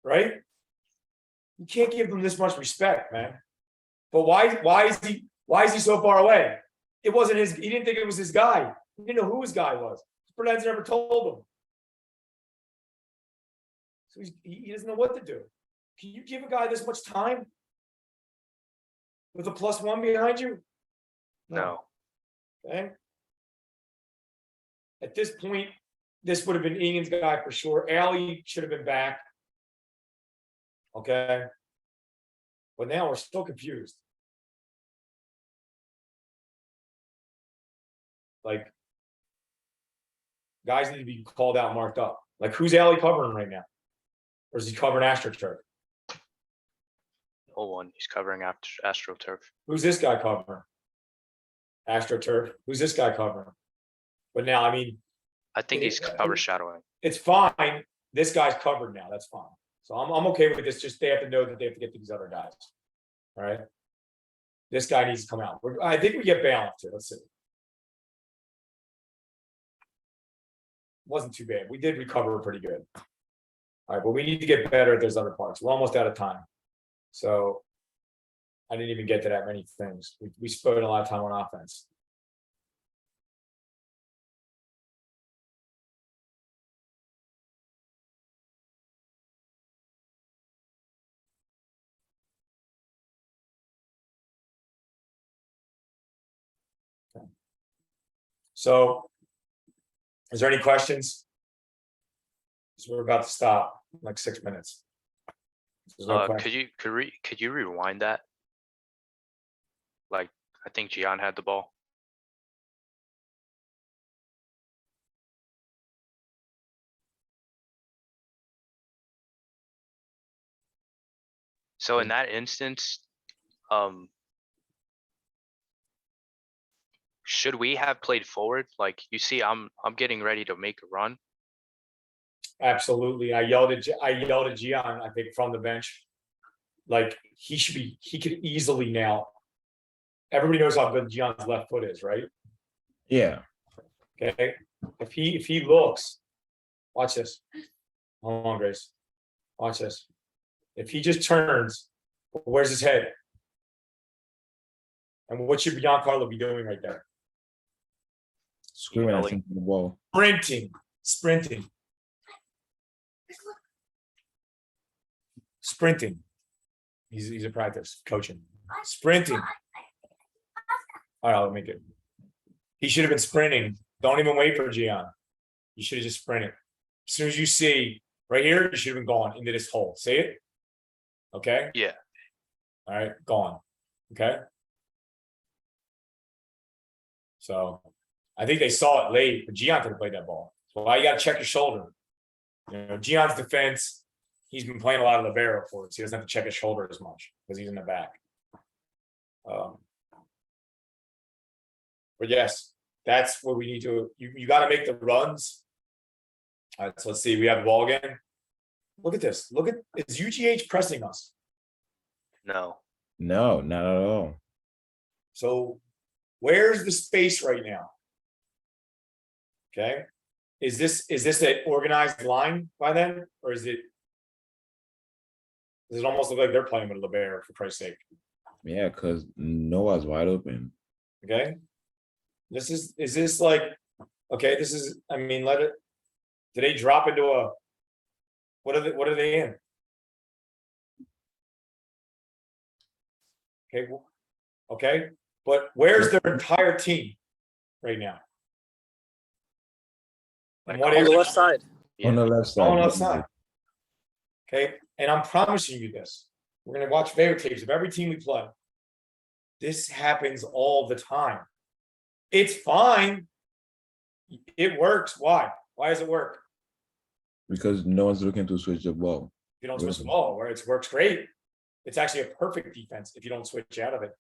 right? You can't give him this much respect, man. But why is he so far away? It wasn't his, he didn't think it was his guy. He didn't know who his guy was. Berlens never told him. So he doesn't know what to do. Can you give a guy this much time? With a +1 behind you? No, Okay. At this point, this would have been Ian's guy for sure. Ali should have been back. Okay. But now we're still confused. Like, guys need to be called out, marked up. Like, who's Ali covering right now? Or is he covering AstroTurf? no one. He's covering after AstroTurf. Who's this guy covering? AstroTurf. Who's this guy covering? But now, I mean, I think he's cover shadowing. it's fine. This guy's covered now. That's fine. So I'm okay with this. Just they have to know that they have to get these other guys. All right. This guy needs to come out. I think we get balanced here. Let's see. Wasn't too bad. We did recover pretty good. All right, but we need to get better at those other parts. We're almost out of time. So I didn't even get to that many things. We spent a lot of time on offense. So, is there any questions? So we're about to stop, in like 6 minutes. There's no question. Could you rewind that? Like, I think Gian had the ball. So in that instance, should we have played forward? Like, you see, I'm getting ready to make a run. Absolutely. I yelled at Gian, I think, from the bench. Like, he could easily now. Everybody knows how good Gian's left foot is, right? Yeah. Okay. If he looks, watch this. Hold on, Grace. Watch this. If he just turns, where's his head? And what should Giancarlo be doing right there? Screaming at him for the ball. Sprinting. He's a practice coaching. Sprinting. All right, I'll make it. He should have been sprinting. Don't even wait for Gian. You should have just sprinted. As soon as you see right here, you should have been gone into this hole. See it? Okay. Yeah. All right, gone. Okay. So I think they saw it late, but Gian could have played that ball. So why you got to check your shoulder? You know, Gian's defense, he's been playing a lot of libero for it, so he doesn't have to check his shoulder as much because he's in the back. But yes, that's what we need to. You got to make the runs. All right, so let's see. We have the ball again. Look at this. Look at, is UGH pressing us? No. No, not at all. So where's the space right now? Okay. Is this an organized line by then, or is it? Does it almost look like they're playing with LeBaron, for Christ's sake? Yeah, because Noah's wide open. Okay. Is this like, okay, this is, I mean, let it. Do they drop into a? What are they in? Okay, okay, but where's their entire team right now? And what On the area? left side. On the left side. On the left side. Okay, and I'm promising you this. We're gonna watch videotapes of every team we play. This happens all the time. It's fine. It works. Why? Why does it work? Because no one's looking to switch the ball. If you don't switch the ball, where it works great. It's actually a perfect defense if you don't switch out of it.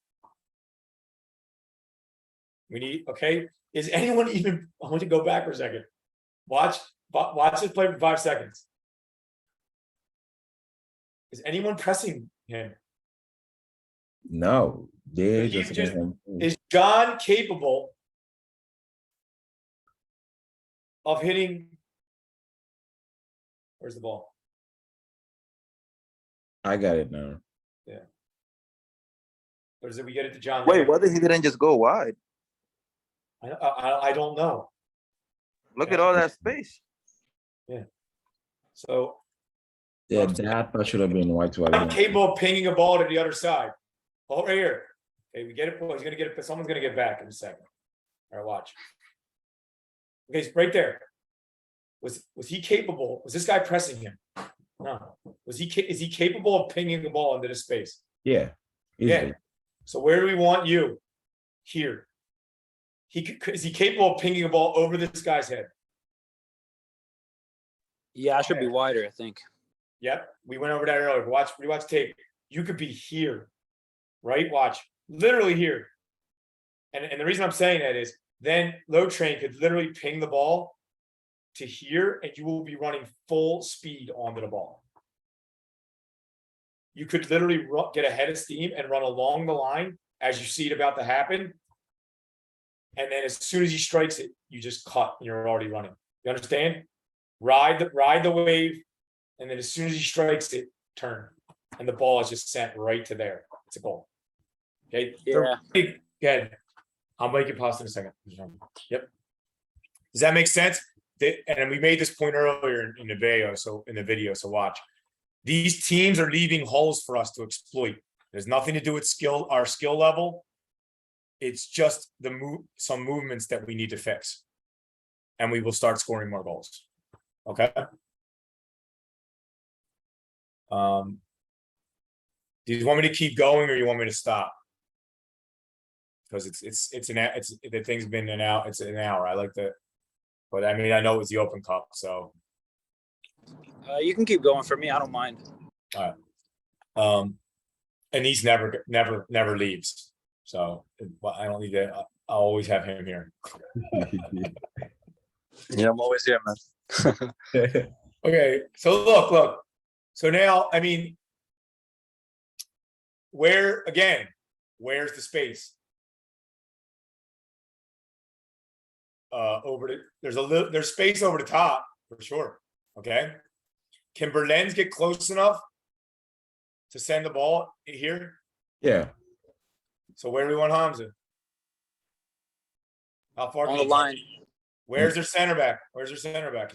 We need, okay, is anyone even, I want to go back for a second. Watch this play for 5 seconds. Is anyone pressing him? No, they You just, just- Is John capable of hitting? Where's the ball? I got it now. Or is it we get it to John? Wait, later? why did he didn't just go wide? I don't know. Look at all that space. So Yeah, that pass should have been white to I'm capable of pinging a ball to the other side. Oh, right here. Okay, we get it. Well, he's gonna get it. Someone's gonna get back in a second. All right, watch. Okay, it's right there. Was he capable? Was this guy pressing him? No. Is he capable of pinging the ball into the space? Yeah. Yeah. Easily. So where do we want you? Here. Is he capable of pinging a ball over this guy's head? Yeah, I should be wider, I think. Yep, we went over that earlier. Rewatch tape. You could be here, right? Watch, literally here. And the reason I'm saying that is then Low Train could literally ping the ball to here, and you will be running full speed onto the ball. You could literally get ahead of steam and run along the line as you see it about to happen. And then as soon as he strikes it, you just cut and you're already running. You understand? Ride the wave, and then as soon as he strikes it, turn. And the ball is just sent right to there. It's a goal. Okay. Yeah. Good. I'll make it pause in a second. Yep. Does that make sense? And we made this point earlier in the video. So watch. These teams are leaving holes for us to exploit. There's nothing to do with our skill level. It's just some movements that we need to fix. And we will start scoring more goals. Okay. Do you want me to keep going or you want me to stop? Because the thing's been it's an hour. I like that, but I mean I know it's the Open Cup, so You can keep going for me. I don't mind. and he's never leaves. So I don't need to. I'll always have him here. Yeah, I'm always here, man. Okay, so look. So now, I mean, where's the space? There's space over the top for sure. Okay. Can Berlens get close enough to send the ball here? Yeah. So where do we want Hamza? How far? On can the he line. go? Where's their center back? You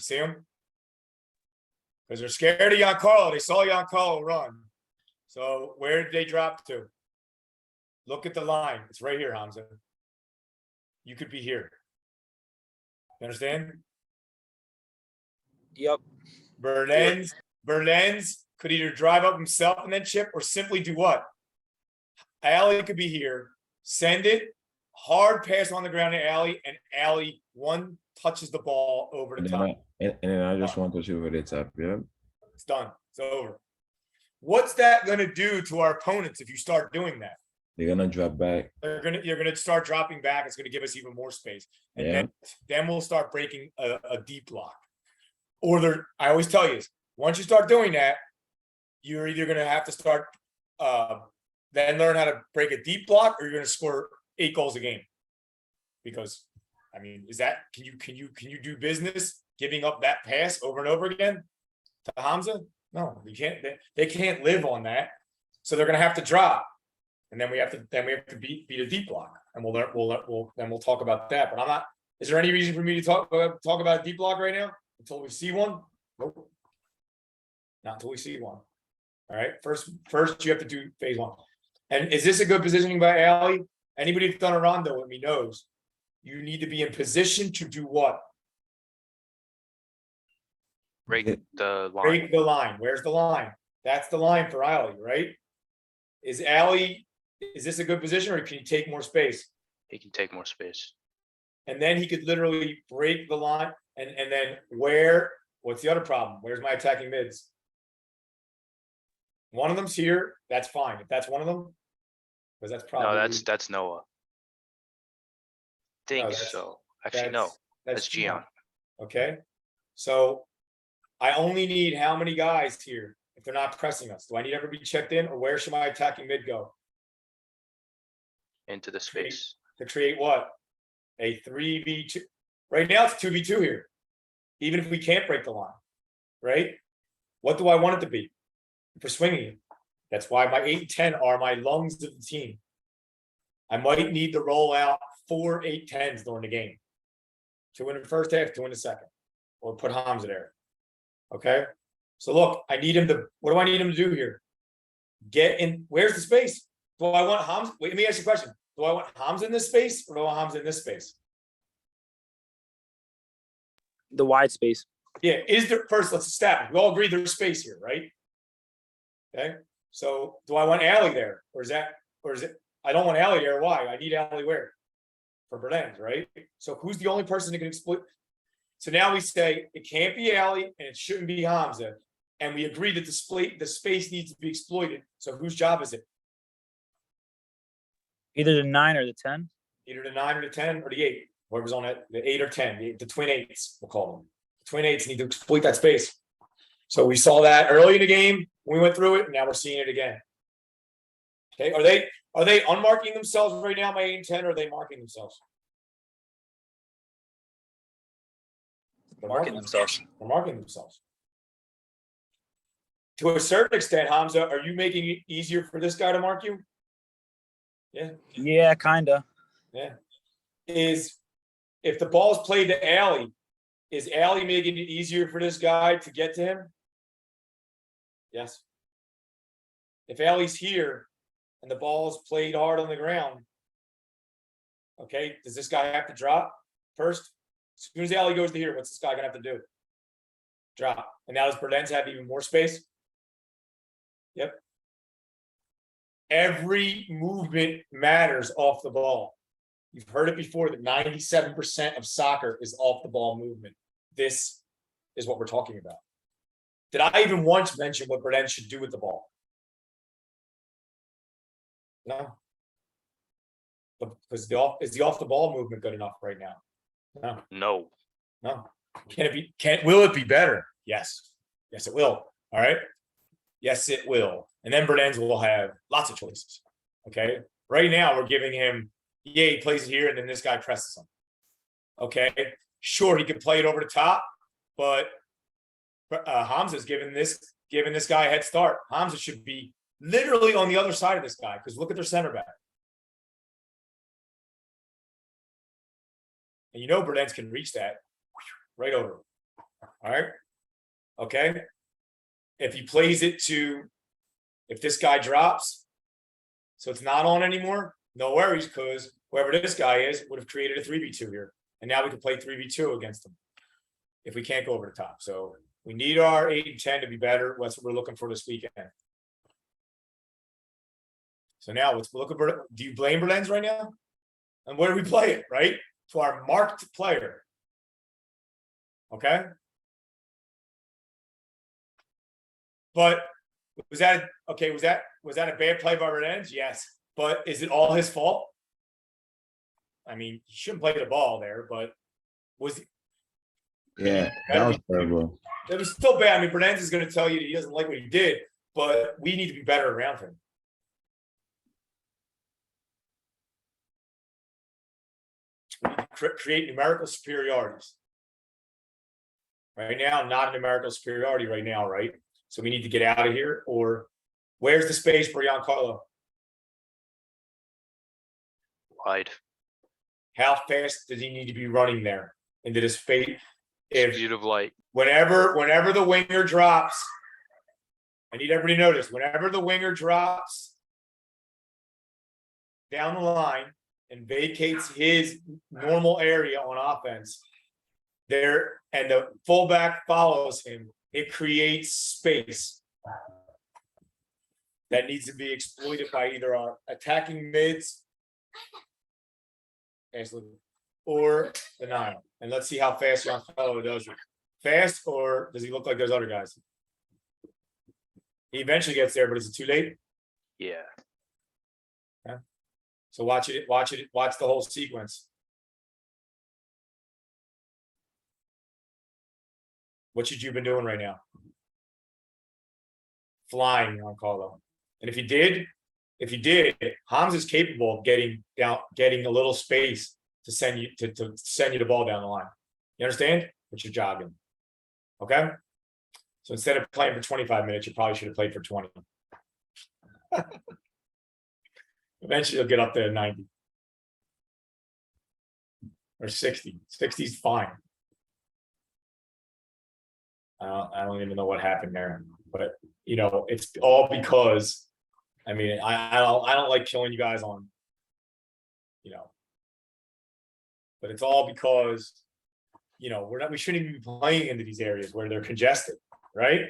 see him? Because they're scared of Giancarlo. They saw Giancarlo run. So where did they drop to? Look at the line. It's right here, Hamza. You could be here. You understand? Yep. Berlens could either drive up himself and then chip, or simply do what? Alley could be here. Send it. Hard pass on the ground to Alley, and Alley one touches the ball over the And top. then I just want to shoot over the top. Yeah. It's done. It's over. What's that going to do to our opponents if you start doing that? They're gonna drop back. You're gonna start dropping back. It's gonna give us even more space, and Yeah. then we'll start breaking a deep block. Or I always tell you, once you start doing that, you're either gonna have to start then learn how to break a deep block, or you're gonna score 8 goals a game. Because I mean, can you do business giving up that pass over and over again to Hamza? No, you can't. They can't live on that. So they're gonna have to drop, and then we have to beat a deep block, and we'll talk about that. But I'm not. Is there any reason for me to talk about a deep block right now until we see one? Nope. Not until we see one. All right. First you have to do phase one. And is this a good positioning by Ali? Anybody who's done a rondo with me knows you need to be in position to do what? Break Yeah. the line. Break the line. Where's the line? That's the line for Ali, right? Is this a good position, or can you take more space? He can take more space. And then he could literally break the line. And then what's the other problem? Where's my attacking mids? One of them's here. That's fine. If that's one of them, because that's probably. No, that's Noah. Think that's- so. Actually, no. That's Gian. Gian. Okay, so I only need how many guys here if they're not pressing us? Do I need to ever be checked in, or where should my attacking mid go Into the space. to create what? A 3v2. Right now it's 2v2 here. Even if we can't break the line, right? What do I want it to be for swinging it? That's why my 8 and 10 are my lungs of the team. I might need to roll out 4 8-10s during the game. 2 in the first half, 2 in the second, or put Hamza there. Okay, so look, I need him to. What do I need him to do here? Get in. Where's the space? Do I want Hamza? Wait, let me ask you a question. Do I want Hamza in this space, or do I want Hamza in this space? The wide space. Yeah, is there, first, let's establish, we all agree there's space here, right? Okay, so do I want Ali there, or is it, I don't want Ali there, why? I need Ali where? For Berlin, right? So who's the only person that can exploit? So now we say it can't be Ali and it shouldn't be Hamza, and we agree that the space needs to be exploited, so whose job is it? Either the 9 or the 10. Either the 9 or the 10 or the 8, whoever's on it, the 8 or 10, the twin 8s, we'll call them. The twin 8s need to exploit that space. So we saw that early in the game, we went through it, and now we're seeing it again. Okay, are they unmarking themselves right now, my 8 and 10, or are they marking themselves? They're Marking themselves. They're marking themselves. To a certain extent, Hamza, are you making it easier for this guy to mark you? Yeah. Yeah, kinda. Yeah. Is if the ball's played to Ali, is Ali making it easier for this guy to get to him? Yes. If Ali's here and the ball's played hard on the ground, okay, does this guy have to drop first? As soon as Ali goes to here, what's this guy gonna have to do? Drop. And now does Berdenz have even more space? Yep. Every movement matters off the ball. You've heard it before that 97% of soccer is off the ball movement. This is what we're talking about. Did I even once mention what Berdenz should do with the ball? No. But because is the off the ball movement good enough right now? No. No. No. Will it be better? Yes. Yes, it will. All right. Yes, it will. And then Berdenz will have lots of choices. Okay. Right now, we're giving him, yeah, he plays it here, and then this guy presses him. Okay. Sure, he can play it over the top, but Hamza's giving this guy a head start. Hamza should be literally on the other side of this guy, because look at their center back. And you know Berdenz can reach that right over him. All right. Okay. If he plays it to, if this guy drops, so it's not on anymore, no worries, because whoever this guy is would have created a 3v2 here. And now we can play 3v2 against him if we can't go over the top. So we need our 8 and 10 to be better. That's what we're looking for this weekend. So now let's look at, do you blame Berdenz right now? And where do we play it, right? To our marked player. Okay. But was that okay? Was that a bad play by Berdenz? Yes. But is it all his fault? I mean, he shouldn't play the ball there, but was Yeah, that was terrible. it was still bad. I mean, Berdenz is going to tell you he doesn't like what he did, but we need to be better around him. We need to create numerical superiorities. Right now, not a numerical superiority right now, right? So we need to get out of here, or where's the space for Giancarlo? Wide. How fast does he need to be running there into this space? If Speed of light. whenever the winger drops, I need everybody to notice, whenever the winger drops down the line and vacates his normal area on offense, there, and the fullback follows him, it creates space that needs to be exploited by either our attacking mids or the 9. And let's see how fast Giancarlo does it. Fast, or does he look like those other guys? He eventually gets there, but is it too late? Yeah. So watch the whole sequence. What should you been doing right now? Flying on Carlo. And if you did, Hamza is capable of getting a little space to send you to send you the ball down the line. You understand? But you're jogging. Okay? So instead of playing for 25 minutes, you probably should have played for 20. Eventually you'll get up there to 90. Or 60. 60 is fine. I don't even know what happened there, but you know, it's all because, I mean, I don't like killing you guys on, you know, but it's all because, you know, we shouldn't even be playing into these areas where they're congested, right?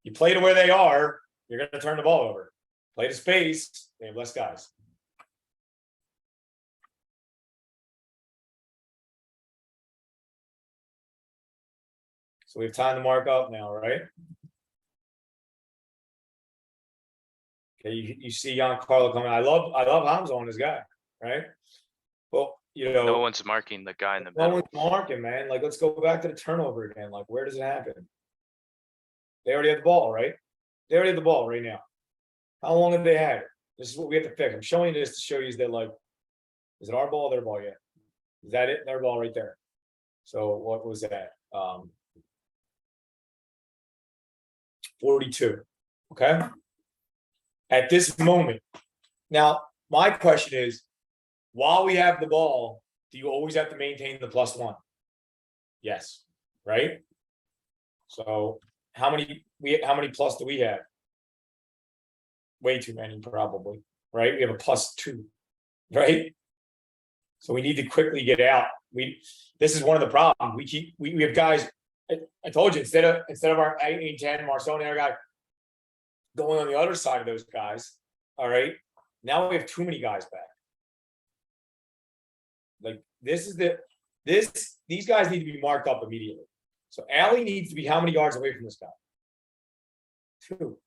You play to where they are, you're going to turn the ball over. Play to space, they have less guys. So we have time to mark up now, right? Okay, you see Giancarlo coming. I love Hamza on this guy, right? Well, you know, No one's marking the guy in the no middle. one's marking, man. Like, let's go back to the turnover again. Like, where does it happen? They already have the ball, right? They already have the ball right now. How long have they had it? This is what we have to fix. I'm showing you this to show you that, like, is it our ball or their ball yet? Is that it? Their ball right there. So what was that? 42. Okay. At this moment. Now, my question is, while we have the ball, do you always have to maintain the +1? Yes, right? So how many plus do we have? Way too many, probably, right? We have a +2, right? So we need to quickly get out. This is one of the problems. We have guys. I told you, instead of our 8-10 Marcel and our guy going on the other side of those guys, all right. Now we have too many guys back. Like, these guys need to be marked up immediately. So Ali needs to be how many yards away from this guy? 2.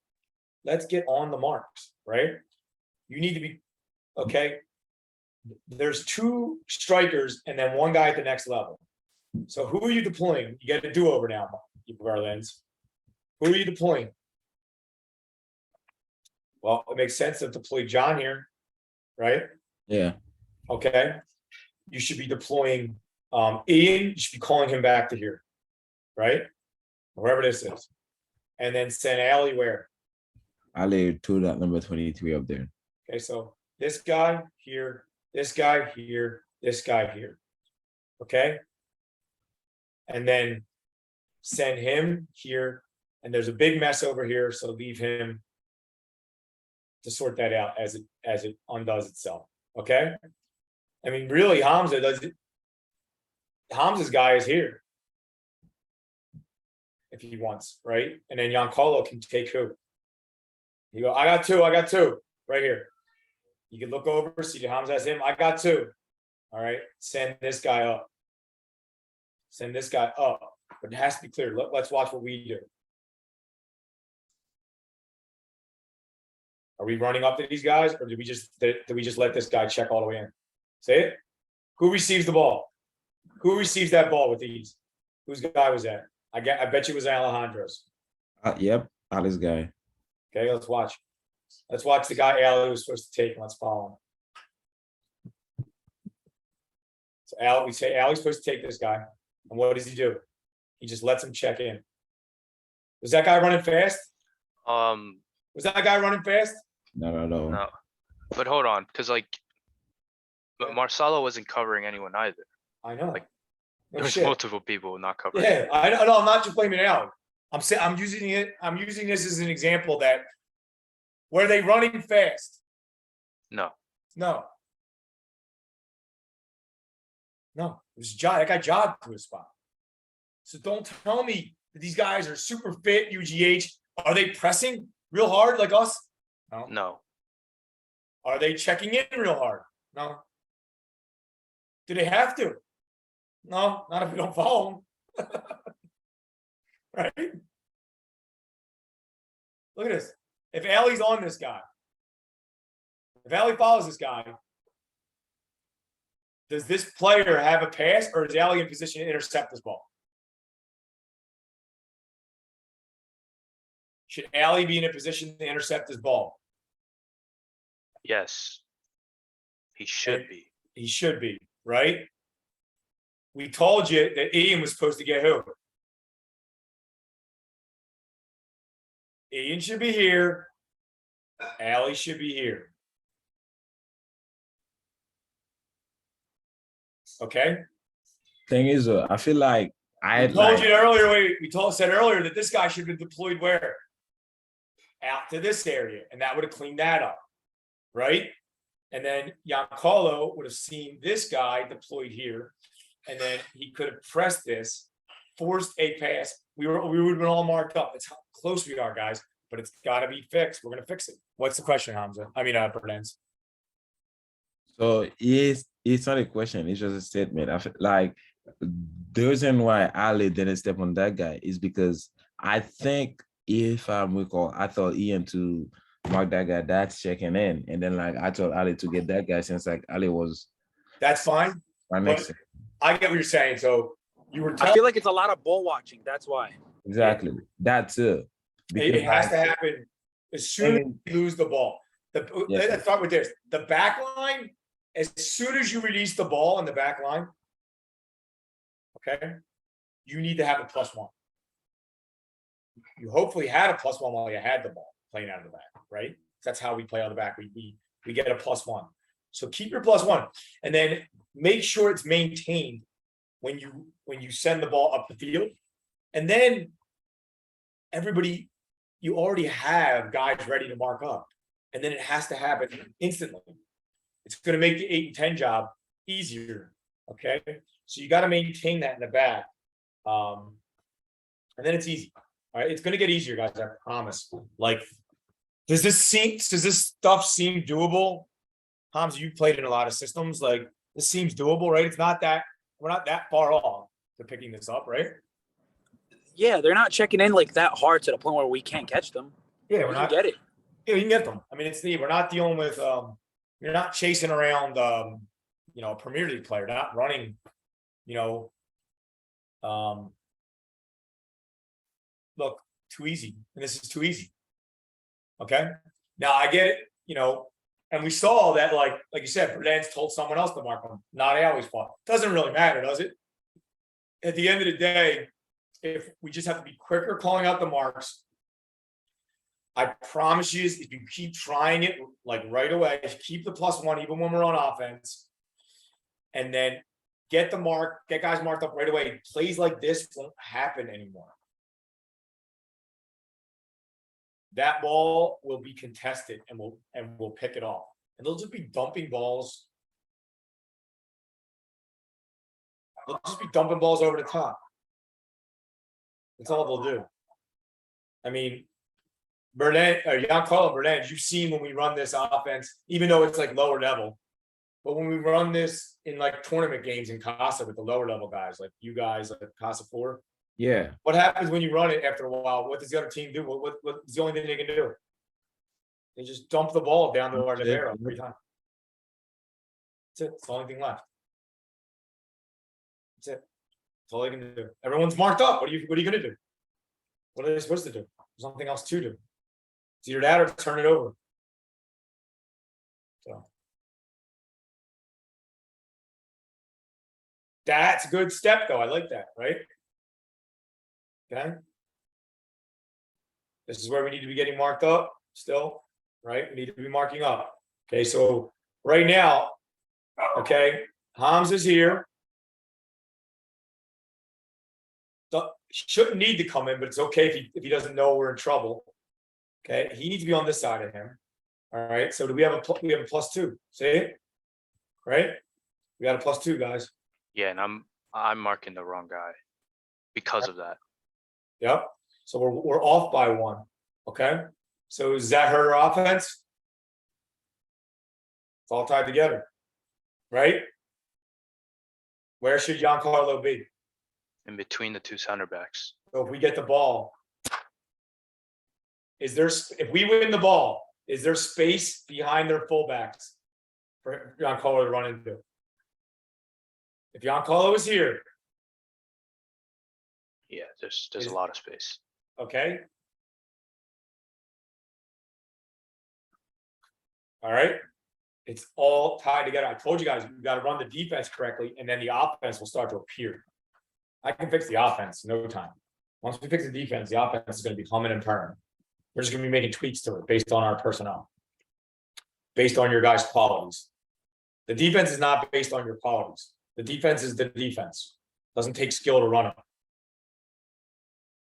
Let's get on the marks, right? You need to be, okay. There's 2 strikers and then 1 guy at the next level. So who are you deploying? You get a do-over now, Garlands. Who are you deploying? Well, it makes sense to deploy John here, right? Yeah. Okay. You should be deploying Ian. You should be calling him back to here, right? Wherever this is. And then send Ali where? Ali to that number 23 up there. Okay, so this guy here, this guy here, this guy here. Okay. And then send him here. And there's a big mess over here, so leave him to sort that out as it undoes itself. Okay. I mean, really, Hamza does it. Hamza's guy is here. If he wants, right? And then Giancarlo can take who? You go, I got two, right here. You can look over, see the Hamza has him. I got 2. All right. Send this guy up. Send this guy up. But it has to be clear. Let's watch what we do. Are we running up to these guys, or did we just let this guy check all the way in? Say it. Who receives the ball? Who receives that ball with these? Whose guy was that? I bet you it was Alejandro's. Yep, Ali's guy. Okay, let's watch. Let's watch the guy Ali was supposed to take, and let's follow him. So we say Ali's supposed to take this guy, and what does he do? He just lets him check in. Was that guy running fast? Was that guy running fast? Not at all. no, but hold on, cuz like. But Marcelo wasn't covering anyone either. I know. Like, No There's shit. multiple people not covering. Yeah, I know, I'm not just blaming Allen. I'm saying, I'm using this as an example that were they running fast? No, No. No, it was jog. That guy jogged to his spot. So don't tell me that these guys are super fit, UGH. Are they pressing real hard like us? No. no, Are they checking in real hard? No. Do they have to? No, not if we don't follow them. Right? Look at this. If Allie's on this guy, if Allie follows this guy, does this player have a pass or is Allie in position to intercept this ball? Should Allie be in a position to intercept this ball? yes. He should be. He should be, right? We told you that Ian was supposed to get who? Ian should be here. Allie should be here. Okay? Thing is, I feel like I We told like you earlier, said earlier that this guy should have been deployed where? Out to this area, and that would have cleaned that up, right? And then Giancarlo would have seen this guy deployed here, and then he could have pressed this, forced a pass. We would have been all marked up. That's how close we are, guys. But it's got to be fixed. We're gonna fix it. What's the question, Hamza? I mean, Berlens. so it's not a question, it's just a statement. I feel like the reason why Ali didn't step on that guy is because I think if I recall, I thought Ian to mark that guy that's checking in. And then like I told Ali to get that guy since like Ali was That's fine. right next to him. I get what you're saying. So you were I telling feel like it's a lot of ball watching. That's why. Exactly. That too. it has like, to happen as soon as you lose the ball. Yes. Let's start with this. The back line, as soon as you release the ball in the back line, okay, you need to have a +1. You hopefully had a +1 while you had the ball playing out of the back, right? That's how we play out of the back. We get a +1. So keep your +1 and then make sure it's maintained when you send the ball up the field. And then everybody, you already have guys ready to mark up. And then it has to happen instantly. It's going to make the 8 and 10 job easier. Okay. So you got to maintain that in the back. And then it's easy. All right. It's going to get easier, guys. I promise. Like, does this stuff seem doable? Hamza, you played in a lot of systems. Like, this seems doable, right? We're not that far off to picking this up, right? Yeah, they're not checking in like that hard to the point where we can't catch them. Yeah, We we're can not. get it. Yeah, you can get them. I mean, we're not dealing with you're not chasing around a Premier League player, not running, look, too easy. And this is too easy. Okay. Now I get it, and we saw that like you said, Berlans told someone else to mark them, not Allie's fault. Doesn't really matter, does it? At the end of the day, if we just have to be quicker calling out the marks, I promise you, if you keep trying it like right away, keep the +1 even when we're on offense, and then get guys marked up right away. Plays like this won't happen anymore. That ball will be contested and we'll pick it off. And they'll just be dumping balls. They'll just be dumping balls over the top. That's all they'll do. I mean, Giancarlo Berlin, you've seen when we run this offense, even though it's like lower level, but when we run this in like tournament games in Casa with the lower level guys, like you guys, like Casa 4, yeah. what happens when you run it after a while? What does the other team do? What's the only thing they can do? They just dump the ball down to our Rivera every time. That's it. It's the only thing left. That's it. That's all they can do. Everyone's marked up. What are you gonna do? What are they supposed to do? There's nothing else to do. It's either that or turn it over. So that's a good step, though. I like that, right? Okay. This is where we need to be getting marked up still, right? We need to be marking up. Okay, so right now, okay, Hams is here. Shouldn't need to come in, but it's okay if he doesn't know we're in trouble. Okay, he needs to be on this side of him. All right, so do we have a +2? See it? Right? We got a +2, guys. Yeah, and I'm marking the wrong guy because of that. Yep. So we're off by 1. Okay. So does that hurt our offense? It's all tied together, right? Where should Giancarlo be? In between the two center backs. So if we get the ball, if we win the ball, is there space behind their fullbacks for Giancarlo to run into? If Giancarlo is here, Yeah, there's a lot of space. okay. All right. It's all tied together. I told you guys, you got to run the defense correctly, and then the offense will start to appear. I can fix the offense in no time. Once we fix the defense, the offense is going to be humming and purring. We're just going to be making tweaks to it based on our personnel, based on your guys' qualities. The defense is not based on your qualities. The defense is the defense. Doesn't take skill to run it.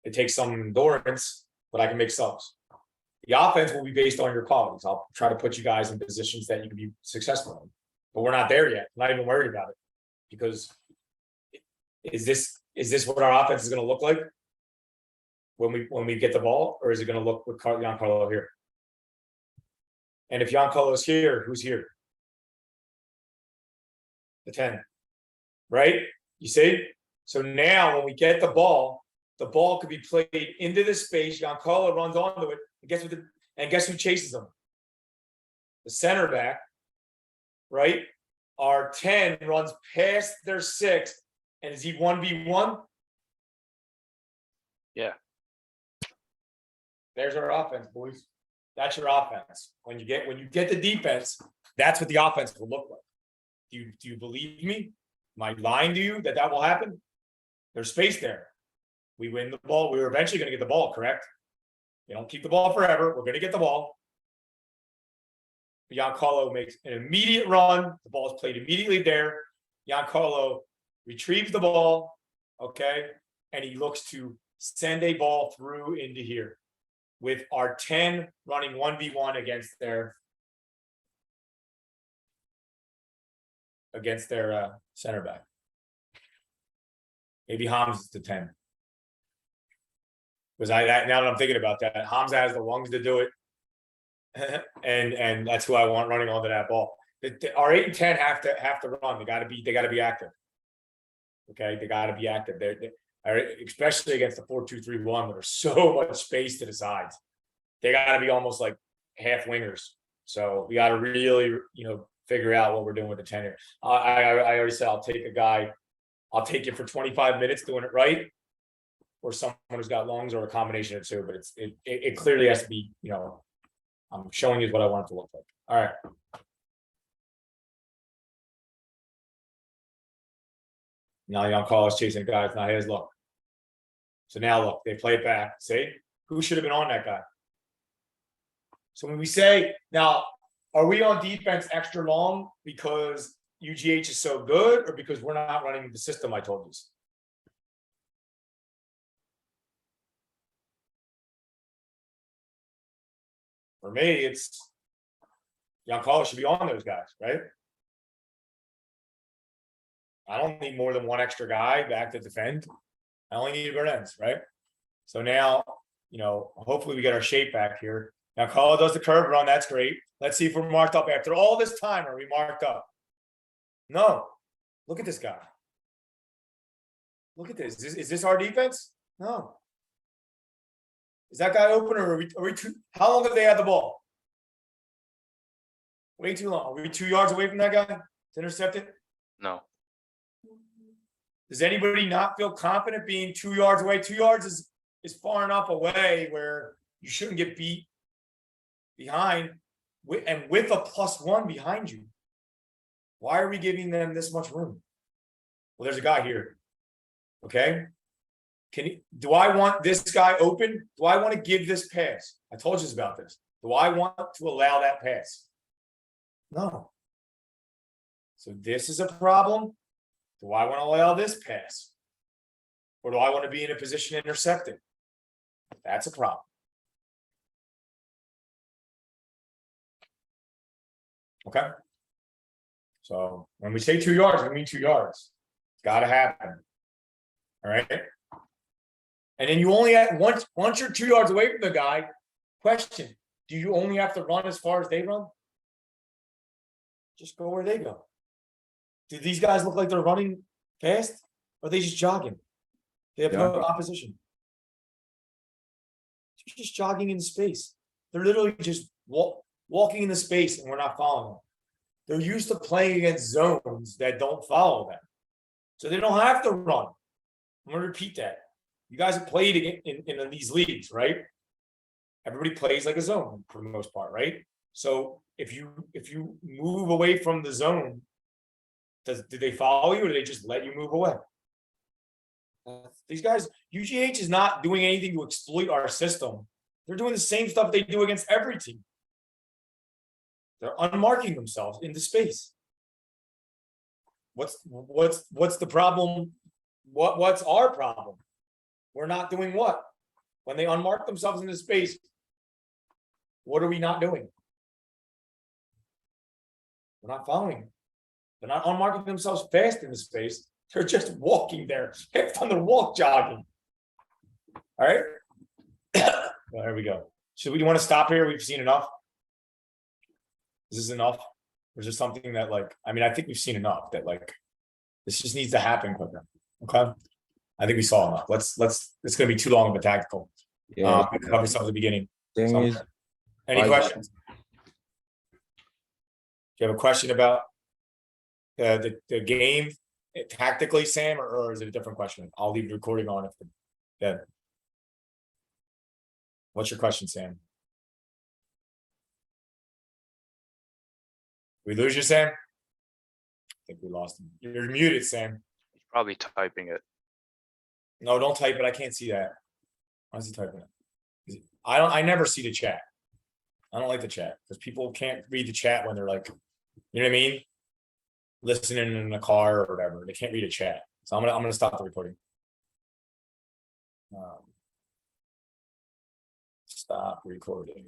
It takes some endurance, but I can make subs. The offense will be based on your qualities. I'll try to put you guys in positions that you can be successful in, but we're not there yet. I'm not even worried about it, because is this what our offense is going to look like when we get the ball, or is it going to look with Giancarlo here? And if Giancarlo's here, who's here? The 10, right? You see? So now when we get the ball could be played into the space. Giancarlo runs onto it. And guess who chases him? The center back, right? Our 10 runs past their 6, and is he 1v1? Yeah. There's our offense, boys. That's your offense. When you get the defense, that's what the offense will look like. Do you believe me? Am I lying to you that will happen? There's space there. We win the ball. We were eventually going to get the ball, correct? You don't keep the ball forever. We're going to get the ball. Giancarlo makes an immediate run. The ball is played immediately there. Giancarlo retrieves the ball, okay? And he looks to send a ball through into here with our 10 running 1v1 against their center back. Maybe Hams is the 10. Because now that I'm thinking about that, Hamza has the lungs to do it, and that's who I want running onto that ball. Our 8 and 10 have to run. They got to be active. Okay, they got to be active. Especially against the 4-2-3-1, where there's so much space to the sides. They got to be almost like half wingers. So we got to really, figure out what we're doing with the 10 here. I already said I'll take a guy. I'll take it for 25 minutes doing it right, or someone who's got lungs, or a combination of two. But it clearly has to be, I'm showing you what I want it to look like. All right. Now Giancarlo's chasing guys. Now here's look. So now look, they play it back. See, who should have been on that guy? So when we say now, are we on defense extra long because UGH is so good, or because we're not running the system I told you? For me, it's Giancarlo should be on those guys, right? I don't need more than one extra guy back to defend. I only need Berens, right? So now, hopefully we get our shape back here. Now Giancarlo does the curve run. That's great. Let's see if we're marked up after all this time. Are we marked up? No. Look at this guy. Look at this. Is this our defense? No. Is that guy open, or are we too? How long have they had the ball? Way too long. Are we 2 yards away from that guy to intercept it? No. Does anybody not feel confident being 2 yards away? 2 yards is far enough away where you shouldn't get beat behind, and with a +1 behind you. Why are we giving them this much room? Well, there's a guy here. Okay. do I want this guy open? Do I want to give this pass? I told you about this. Do I want to allow that pass? No. So this is a problem. Do I want to allow this pass? Or do I want to be in a position to intercept it? That's a problem. Okay. So when we say 2 yards, we mean 2 yards. It's gotta happen. All right. And then you only have once you're 2 yards away from the guy, question, do you only have to run as far as they run? Just go where they go. Do these guys look like they're running fast? Or are they just jogging? They have no opposition. They're just jogging in space. They're literally just walking in the space and we're not following them. They're used to playing against zones that don't follow them. So they don't have to run. I'm gonna repeat that. You guys have played in these leagues, right? Everybody plays like a zone for the most part, right? So if you move away from the zone, do they follow you or do they just let you move away? These guys, UGH is not doing anything to exploit our system. They're doing the same stuff they do against every team. They're unmarking themselves into space. What's the problem? What's our problem? We're not doing what? When they unmark themselves into space, what are we not doing? We're not following. They're not unmarking themselves fast into space. They're just walking there. Half on the walk jogging. All right. Well, there we go. Should we want to stop here? We've seen enough. Is this enough? Or is there something that like, I mean, I think we've seen enough that like, this just needs to happen quicker. Okay. I think we saw enough. It's gonna be too long of a tactical. Yeah. Cover some at the beginning. Thing So, is, any I- questions? Do you have a question about the game tactically, Sam, or is it a different question? I'll leave the recording on if yeah. What's your question, Sam? We lose you, Sam? I think we lost him. You're muted, Sam. He's probably typing it. No, don't type it. I can't see that. Why is he typing it? I never see the chat. I don't like the chat because people can't read the chat when they're like, you know what I mean? Listening in the car or whatever. They can't read a chat. So I'm gonna stop the recording. Stop recording.